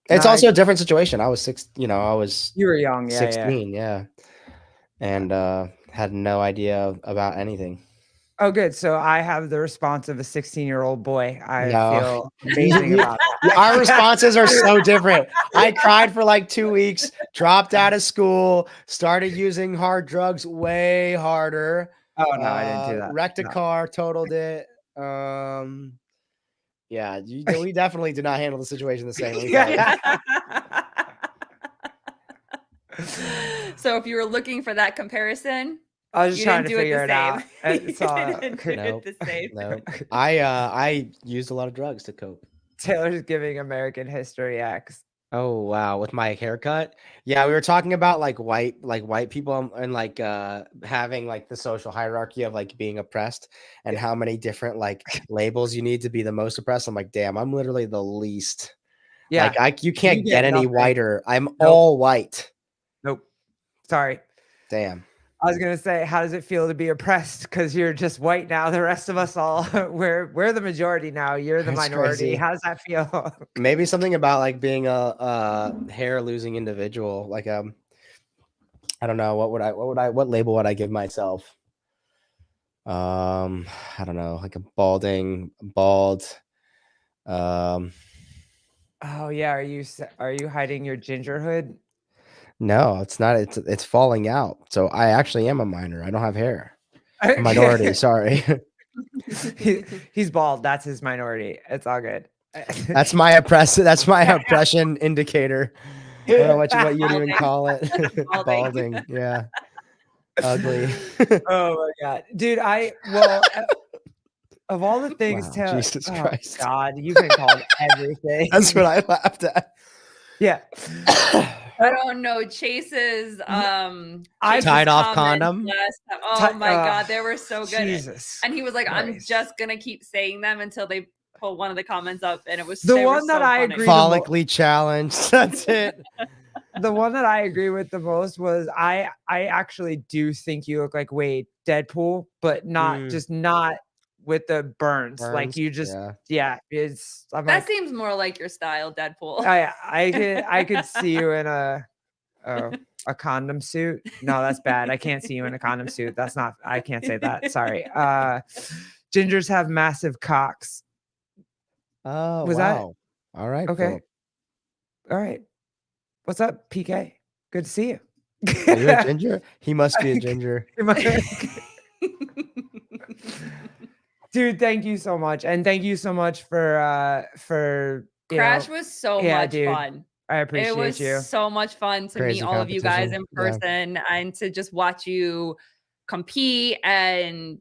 C: it's also a different situation. I was
B: you were young,
C: 16, yeah. And had no idea about anything.
B: Oh, good. So I have the response of a 16-year-old boy. I feel
C: No.
B: amazing about it.
C: Our responses are so different. I cried for like 2 weeks, dropped out of school, started using hard drugs way harder.
B: Oh no, I didn't do that.
C: Wrecked a car, totaled it. Yeah, we definitely did not handle the situation the same way.
D: So if you were looking for that comparison,
B: I was just trying to figure it out.
D: It's all the same.
C: No. I used a lot of drugs to cope.
B: Taylor's giving American History X.
C: Oh wow, with my haircut. Yeah, we were talking about like white people and like having like the social hierarchy of like being oppressed and how many different like labels you need to be the most oppressed. I'm like, damn, I'm literally the least.
B: Yeah.
C: Like you can't get any whiter. I'm
B: Nope.
C: all white.
B: Nope. Sorry.
C: Damn.
B: I was gonna say, how does it feel to be oppressed? Because you're just white now. The rest of us all, we're the majority now. You're the minority.
C: Crazy.
B: How does that feel?
C: Maybe something about like being a hair losing individual. Like I don't know, what label would I give myself? I don't know, like a bald.
B: Oh yeah, are you hiding your gingerhood?
C: No, it's not. It's falling out. So I actually am a minor. I don't have hair. A minority. Sorry.
B: He's bald. That's his minority. It's all good.
C: That's my oppression indicator. I don't know what you'd even call it. Balding. Yeah. Ugly.
B: Oh my god, dude. Of all the things,
C: wow, Jesus Christ.
B: God, you've been called everything.
C: That's what I laughed at.
B: Yeah.
D: I don't know. Chase's
C: I tied off condom.
D: Oh my god, they were so good.
B: Jesus
D: and he was like,
B: Christ.
D: I'm just gonna keep saying them until they pull one of the comments up, and it was
B: The
D: they were
B: one that
D: so
B: I
D: funny.
B: agree-
C: Follically challenged. That's it.
B: The one that I agree with the most was I actually do think you look like Wade Deadpool, but not just not with the burns. Like
C: Burns,
B: you just
C: yeah.
B: it's I'm
D: That
B: like
D: seems more like your style, Deadpool.
B: I could see you in a condom suit. No, that's bad. I can't see you in a condom suit. That's not I can't say that. Sorry. Gingers have massive cocks.
C: Oh,
B: Was that-
C: wow. All right.
B: Okay.
C: Philip.
B: All right. What's up, PK? Good to see you.
C: Are you a ginger? He must be a ginger.
B: Dude, thank you so much. And thank you so much for you
D: Crash
B: know,
D: was so
B: yeah,
D: much
B: dude,
D: fun.
B: I appreciate
D: It was
B: you.
D: so much fun to
C: Crazy
D: meet all of you guys in
C: competition, yeah.
D: person and to just watch you compete. And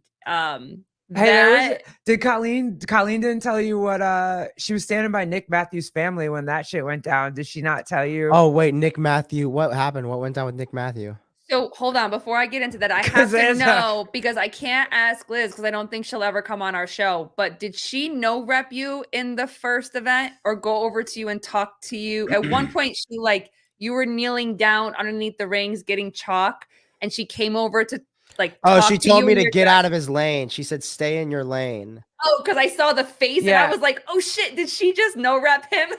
B: Hey, did Colleen didn't tell you what she was standing by Nick Matthews' family when that shit went down. Did she not tell you?
C: Oh, wait, Nick Matthew. What happened? What went down with Nick Matthew?
D: So hold on, before I get into that, I
B: 'Cause
D: have to
B: there's a-
D: know because I can't ask Liz because I don't think she'll ever come on our show. But did she no rep you in the first event or go over to you and talk to you? At one point, she you were kneeling down underneath the rings getting chalk, and she came over to
C: She
D: talk to
C: told
D: you
C: me
D: and
C: to
D: your
C: get
D: dad.
C: out of his lane. She said, "Stay in your lane."
D: Oh, because I saw the face and
B: Yeah.
D: I was like, oh shit, did she just no rep him?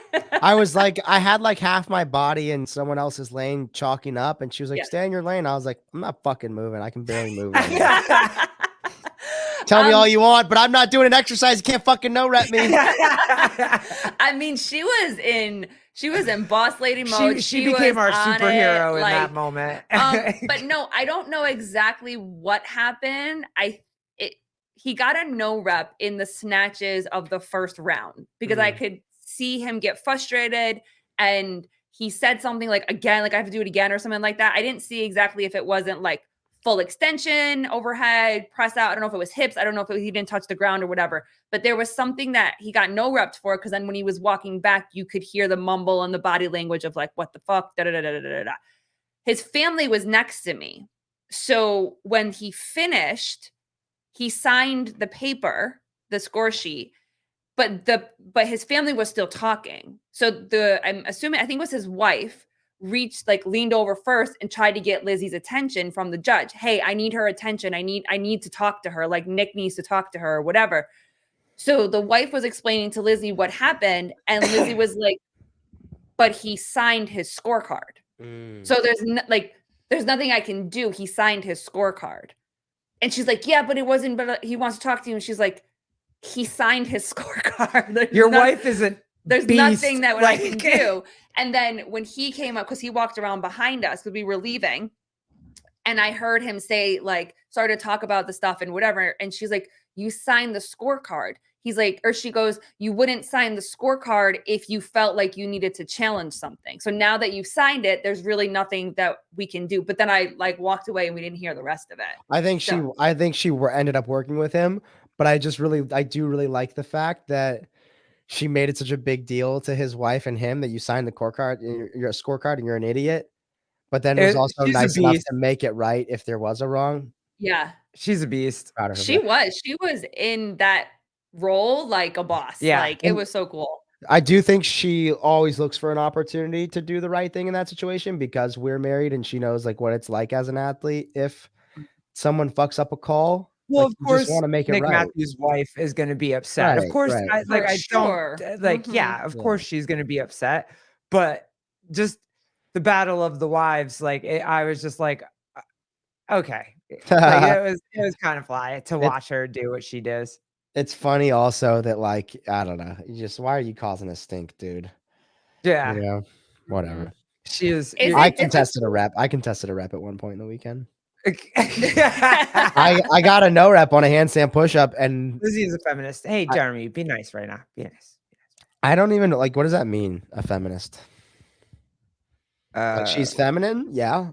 C: I was like, I had like half my body in someone else's lane chalking up, and she was like,
D: Yeah.
C: "Stay in your lane." I was like, "I'm not fucking moving. I can barely move right now." Tell me all you want, but I'm not doing an exercise. You can't fucking no rep me.
D: I mean, she was in boss lady mode.
B: she became
D: was
B: our
D: on
B: superhero
D: it,
B: in that moment.
D: But no, I don't know exactly what happened. He got a no rep in the snatches of the first round because I could see him get frustrated and he said something like again, like I have to do it again or something like that. I didn't see exactly if it wasn't like full extension, overhead, press out. I don't know if it was hips. I don't know if he didn't touch the ground or whatever, but there was something that he got no reps for because then when he was walking back, you could hear the mumble and the body language of like, what the fuck? Da, da, da, da, da, da. His family was next to me. So when he finished, he signed the paper, the score sheet, but his family was still talking. So I'm assuming, I think it was his wife leaned over first and tried to get Lizzie's attention from the judge. Hey, I need her attention. I need to talk to her. Like Nick needs to talk to her or whatever. So the wife was explaining to Lizzie what happened. And Lizzie was like, but he signed his scorecard. So there's nothing I can do. He signed his scorecard. And she's like, yeah, but it wasn't, but he wants to talk to you. And she's like, he signed his scorecard.
B: Your wife isn't.
D: There's
B: beast,
D: nothing that I can do. And then when he came up, because he walked around behind us because we were leaving, and I heard him say, started to talk about the stuff and whatever. And she's like, you signed the scorecard. He's like, or she goes, you wouldn't sign the scorecard if you felt like you needed to challenge something. So now that you've signed it, there's really nothing that we can do. But then I walked away and we didn't hear the rest of it.
C: I think she ended up working with him, but I do really like the fact that she made it such a big deal to his wife and him that you signed the scorecard, you're a scorecard and you're an idiot. But then was also nice enough to make it right if there was a wrong.
D: Yeah.
B: She's a beast.
C: Proud of her.
D: She was in that role like a boss.
B: Yeah.
D: It was so cool.
C: I do think she always looks for an opportunity to do the right thing in that situation because we're married and she knows what it's like as an athlete. If someone fucks up a call,
B: well, of course,
C: want to make it
B: Nick
C: right.
B: Matthews' wife is going to be upset. Of course, of course she's going to be upset. But just the battle of the wives, I was just like, okay, it was kind of fly to watch her do what she does.
C: It's funny also that I don't know, why are you causing a stink, dude?
B: Yeah,
C: whatever.
B: She is.
C: I contested a rep at one point in the weekend. I got a no rep on a handstand push-up, and
B: Lizzie is a feminist. Hey, Jeremy, be nice right now. Be nice.
C: I don't even what does that mean? A feminist? She's feminine, yeah.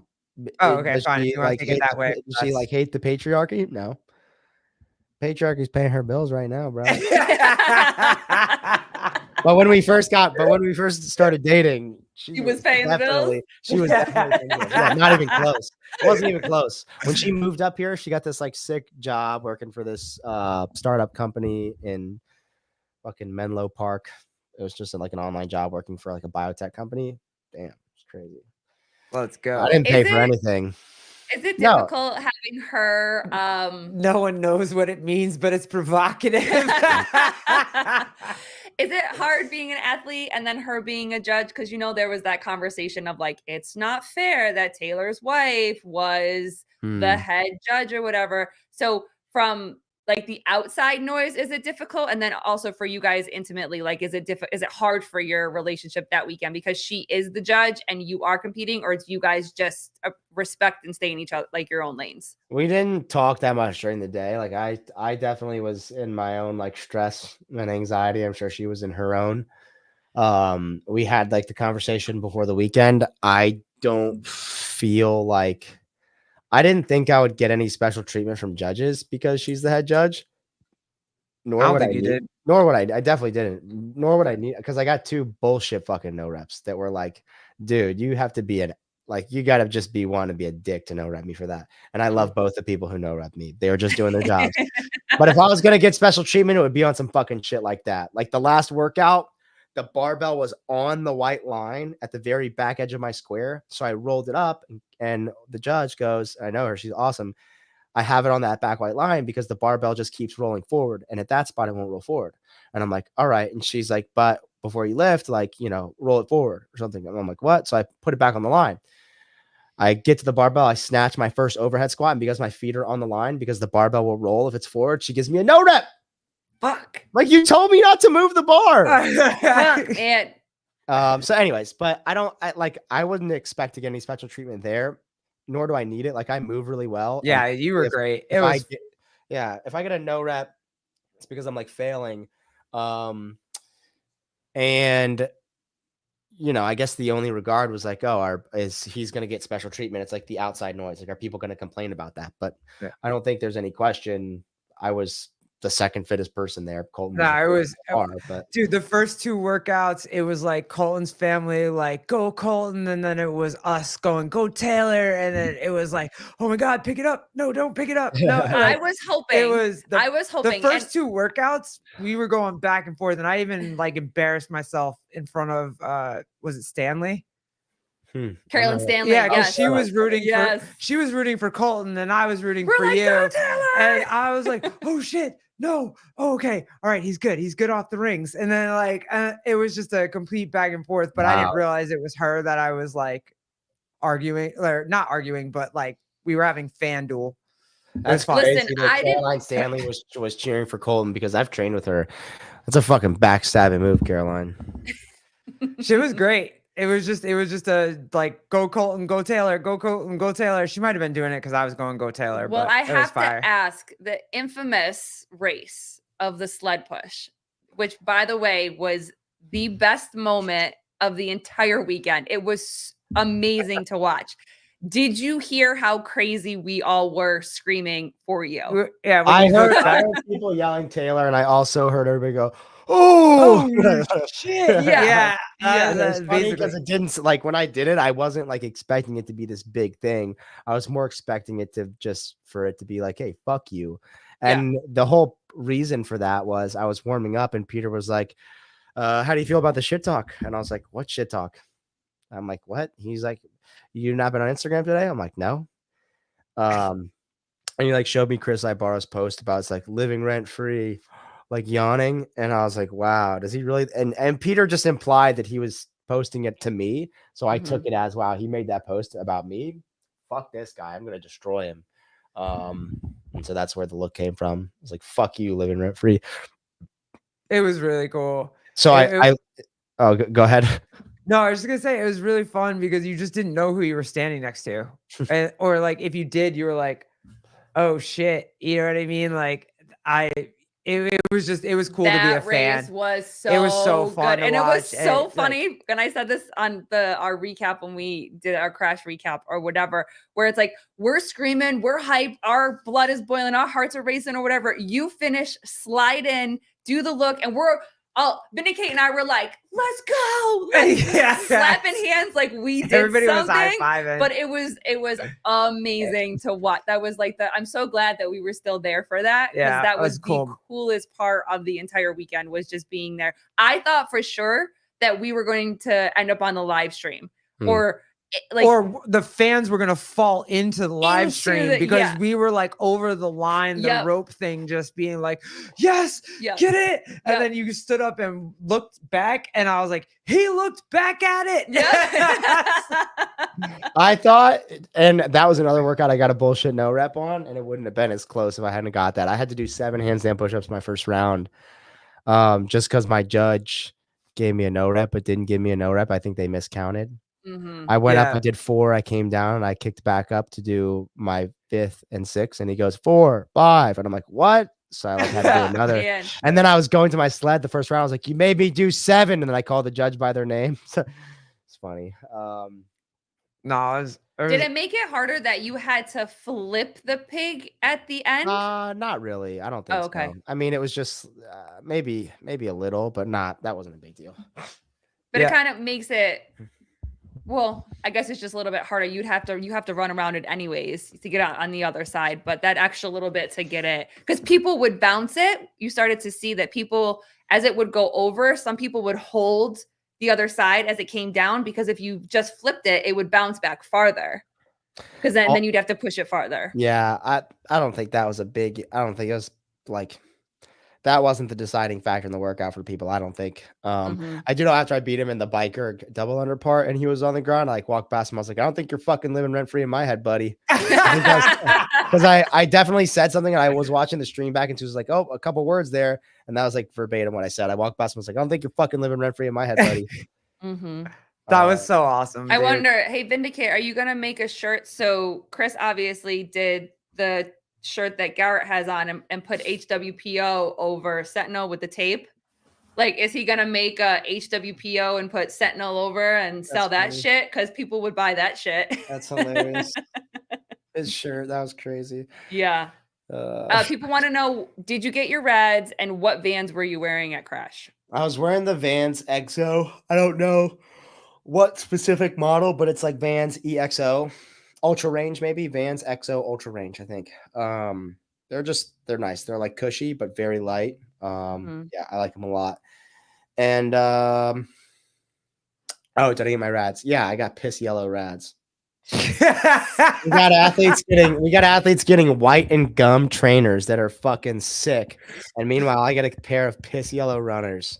B: Oh, okay, fine. If you want to take it that way,
C: does she hate the patriarchy? No. Patriarchy's paying her bills right now, bro. But when we first started dating, she
D: was paying the bills.
C: She was definitely paying the bills. Yeah, not even close. It wasn't even close. When she moved up here, she got this sick job working for this startup company in fucking Menlo Park. It was just like an online job working for like a biotech company. Damn, it's crazy.
B: Let's
C: I
B: go.
C: didn't pay
D: Is
C: for
D: it
C: anything.
D: is it
C: No.
D: difficult having her
B: No one knows what it means, but it's provocative.
D: Is it hard being an athlete and then her being a judge? Because there was that conversation of like, it's not fair that Taylor's wife was the head judge or whatever. So from like the outside noise, is it difficult? And then also for you guys intimately, like, is it hard for your relationship that weekend because she is the judge and you are competing, or do you guys just respect and stay in each other, like your own lanes?
C: We didn't talk that much during the day. Like I definitely was in my own like stress and anxiety. I'm sure she was in her own. We had like the conversation before the weekend. I don't feel like I didn't think I would get any special treatment from judges because she's the head judge. Nor would I
B: think you
C: need,
B: did.
C: nor would I definitely didn't. Nor would I need, because I got 2 bullshit fucking no reps that were like, dude, you have to be you got to just want to be a dick to no rep me for that. And I love both the people who no rep me. They were just doing their jobs. But if I was going to get special treatment, it would be on some fucking shit like that. Like the last workout, the barbell was on the white line at the very back edge of my square. So I rolled it up and the judge goes, I know her, she's awesome. I have it on that back white line because the barbell just keeps rolling forward. And at that spot, it won't roll forward. And I'm like, all right. And she's like, but before you lift, like, roll it forward or something. And I'm like, what? So I put it back on the line. I get to the barbell. I snatch my first overhead squat. And because my feet are on the line, because the barbell will roll if it's forward, she gives me a no rep.
D: Fuck.
C: Like, you told me not to move the bar.
D: Fuck, man.
C: So anyways, but I wouldn't expect to get any special treatment there, nor do I need it. Like, I move really well.
B: Yeah, you were great. If
C: I get a no rep, it's because I'm like failing. And I guess the only regard was like, is he's going to get special treatment? It's like the outside noise. Like, are people going to complain about that? But
B: yeah.
C: I don't think there's any question. I was the second fittest person there. Colton
B: dude, the first 2 workouts, it was like Colton's family, like, go Colton. And then it was us going, go Taylor. And then it was like, oh my God, pick it up. No, don't pick it up. No,
D: I was hoping.
B: The first 2 workouts, we were going back and forth. And I even like embarrassed myself in front of, was it Stanley?
D: Carolyn Stanley.
B: Yeah, because
D: yes.
B: she was rooting for Colton and I was rooting for
D: like,
B: you.
D: go Taylor!
B: And I was like, oh shit. No. Oh, okay. All right. He's good. He's good off the rings. And then it was just a complete back and forth, but I didn't realize it was her that I was like arguing, or not arguing, but like we were having fan duel.
C: That's
D: crazy.
C: Listen, Caroline Stanley was cheering for Colton because I've trained with her. That's a fucking backstabbing move, Caroline.
B: She was great. It was just a like, go Colton, go Taylor, go Colton, go Taylor. She might have been doing it because I was going go Taylor.
D: Well,
B: but
D: I have to ask the infamous race of the sled push, which by the way was the best moment of the entire weekend. It was amazing to watch. Did you hear how crazy we all were screaming for you?
B: Yeah,
C: I heard people yelling Taylor, and I also heard everybody go, "Oh,
B: shit!" Yeah.
C: It's funny because it didn't, like, when I did it, I wasn't like expecting it to be this big thing. I was more expecting it for it to be like, "Hey, fuck you." And the whole reason for that was I was warming up, and Peter was like, "How do you feel about the shit talk?" And I was like, "What shit talk?" I'm like, "What?" He's like, "You not been on Instagram today?" I'm like, "No." And he like showed me Chris Ibarra's post about it's like living rent free, like yawning, and I was like, "Wow, does he really?" And Peter just implied that he was posting it to me, so I took it as, "Wow, he made that post about me. Fuck this guy, I'm gonna destroy him." And so that's where the look came from. It's like, "Fuck you, living rent free."
B: It was really cool.
C: So go ahead.
B: No, I was just gonna say it was really fun because you just didn't know who you were standing next to, or like if you did, you were like, "Oh shit," you know what I mean? Like it was cool to be a fan.
D: It was
B: so fun,
D: and
B: watch.
D: It was so funny. And I said this on our recap when we did our crash recap or whatever, where it's like we're screaming, we're hyped, our blood is boiling, our hearts are racing or whatever. You finish, slide in, do the look, and we're Vindicate and I were like, let's go. Let's slapping hands like we did
B: Everybody was
D: something.
B: high-fiving.
D: But it was amazing to watch. That was like I'm so glad that we were still there for that. Because
B: Yeah,
D: that
B: it
D: was
B: was
D: the
B: cool.
D: coolest part of the entire weekend was just being there. I thought for sure that we were going to end up on the live stream or
B: the fans were gonna fall into the live stream because we were like over the line, the rope thing, just being like, yes, get it. And then you stood up and looked back, and I was like, he looked back at it.
C: I thought, and that was another workout I got a bullshit no rep on, and it wouldn't have been as close if I hadn't got that. I had to do 7 handstand push-ups my first round, just because my judge gave me a no rep, but didn't give me a no rep. I think they miscounted. I went up, I did 4, I came down, and I kicked back up to do my 5th and 6th, and he goes 4, 5, and I'm like, what? So I like had to do another. And then I was going to my sled the first round. I was like, you made me do 7, and then I called the judge by their name. So it's funny.
B: No,
D: did it make it harder that you had to flip the pig at the end?
C: Not really. I don't think so. I mean, it was just maybe a little, but that wasn't a big deal.
D: But it kind of makes it. Well, I guess it's just a little bit harder. You have to run around it anyways to get out on the other side. But that extra little bit to get it, because people would bounce it. You started to see that people, as it would go over, some people would hold the other side as it came down, because if you just flipped it, it would bounce back farther. Because then you'd have to push it farther.
C: Yeah, I don't think that was I don't think it was like. That wasn't the deciding factor in the workout for people. I don't think. I do know after I beat him in the biker double under part and he was on the ground, I walked past him. I was like, I don't think you're fucking living rent free in my head, buddy. Because I definitely said something. And I was watching the stream back and she was like, oh, a couple words there. And that was like verbatim what I said. I walked past him. I was like, I don't think you're fucking living rent free in my head, buddy.
B: That was so awesome.
D: I wonder, hey, Vindicate, are you going to make a shirt? So Chris obviously did the shirt that Garrett has on and put HWPO over Sentinel with the tape. Like, is he gonna make a HWPO and put Sentinel over and sell that shit? Because people would buy that shit.
C: That's hilarious. His shirt, that was crazy.
D: Yeah. People want to know, did you get your rads and what Vans were you wearing at Crash?
C: I was wearing the Vans EXO. I don't know what specific model, but it's like Vans EXO. Ultra Range, maybe Vans EXO Ultra Range, I think. They're nice. They're like cushy, but very light. Yeah, I like them a lot. And did I get my rads? Yeah, I got piss yellow rads. we got athletes getting white and gum trainers that are fucking sick. And meanwhile, I got a pair of piss yellow runners.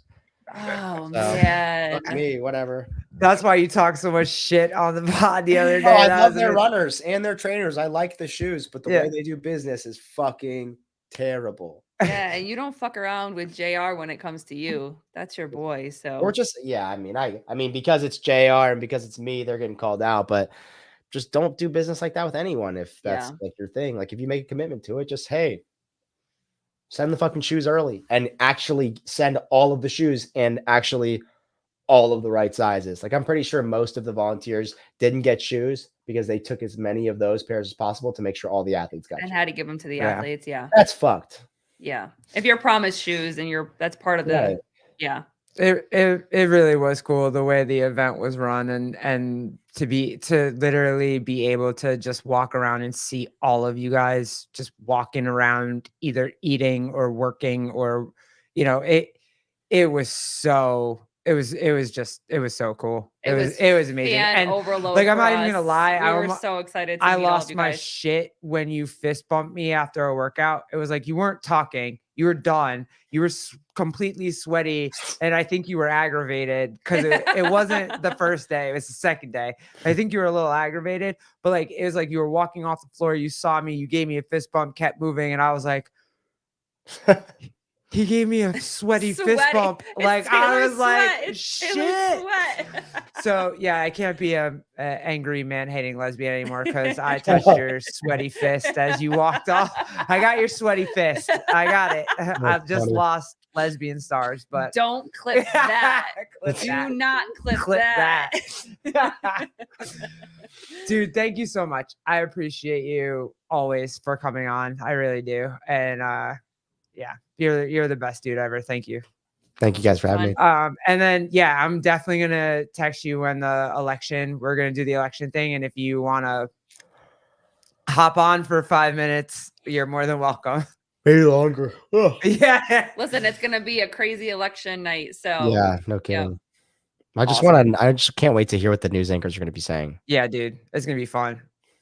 D: Oh man.
C: Fuck me, whatever.
B: That's why you talk so much shit on the pod the other day.
C: I love their runners and their trainers. I like the shoes, but the way they do business is fucking terrible.
D: Yeah, and you don't fuck around with JR when it comes to you. That's your boy. So
C: or just I mean because it's JR and because it's me, they're getting called out, but just don't do business like that with anyone if that's like your thing. Like if you make a commitment to it, just send the fucking shoes early and actually send all of the shoes and actually all of the right sizes. Like I'm pretty sure most of the volunteers didn't get shoes because they took as many of those pairs as possible to make sure all the athletes got
D: and
C: shoes.
D: had to give them to the athletes. Yeah.
C: That's fucked.
D: Yeah. If you're promised shoes and that's part of the
B: It really was cool the way the event was run and to literally be able to just walk around and see all of you guys just walking around either eating or working or it was so cool. It was amazing. And
D: overload
B: like I'm not even gonna lie,
D: we were so excited to
B: I
D: meet
B: lost
D: all of you
B: my
D: guys.
B: shit when you fist bumped me after a workout. It was like you weren't talking, you were done, you were completely sweaty, and I think you were aggravated because it wasn't the first day, it was the second day. I think you were a little aggravated, but like it was like you were walking off the floor, you saw me, you gave me a fist bump, kept moving, and I was like he gave me a sweaty fist bump. Like I was like, shit. So yeah, I can't be a angry man-hating lesbian anymore because I touched your sweaty fist as you walked off. I got your sweaty fist. I got it. I've just lost lesbian stars, but
D: don't clip that. Do not clip that.
B: Dude, thank you so much. I appreciate you always for coming on. I really do. And yeah, you're the best dude ever. Thank you.
C: Thank you guys for having me.
B: And then, yeah, I'm definitely going to text you when we're going to do the election thing. And if you want to hop on for 5 minutes, you're more than welcome.
C: Maybe longer.
B: Yeah.
D: Listen, it's gonna be a crazy election night. So
C: Yeah, no kidding. I just can't wait to hear what the news anchors are going to be saying.
B: Yeah, dude. It's going to be fun.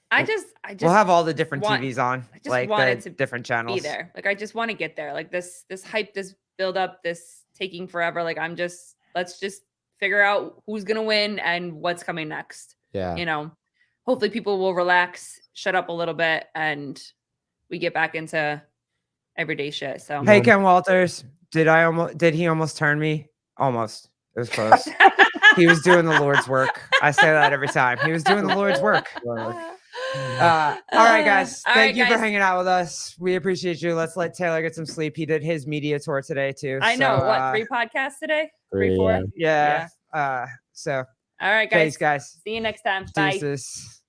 D: I just
B: we'll have all the different
D: want-
B: TVs on.
D: I just
B: like
D: wanted
B: the
D: to
B: different channels.
D: be there. Like I just want to get there. Like this hype, this build up, this taking forever. Like let's just figure out who's gonna win and what's coming next.
C: Yeah.
D: You know, hopefully people will relax, shut up a little bit, and we get back into everyday shit. So
B: Hey, Ken Walters, did he almost turn me? Almost. It was close. He was doing the Lord's work. I say that every time. He was doing the Lord's work. All right, guys. Thank you for hanging out with us. We appreciate you. Let's let Taylor get some sleep. He did his media tour today too.
D: I know. What, 3 podcasts today? 3, 4?
B: Yeah. So
D: all right, guys.
B: Thanks, guys.
D: See you next time. Bye.
B: Deuces.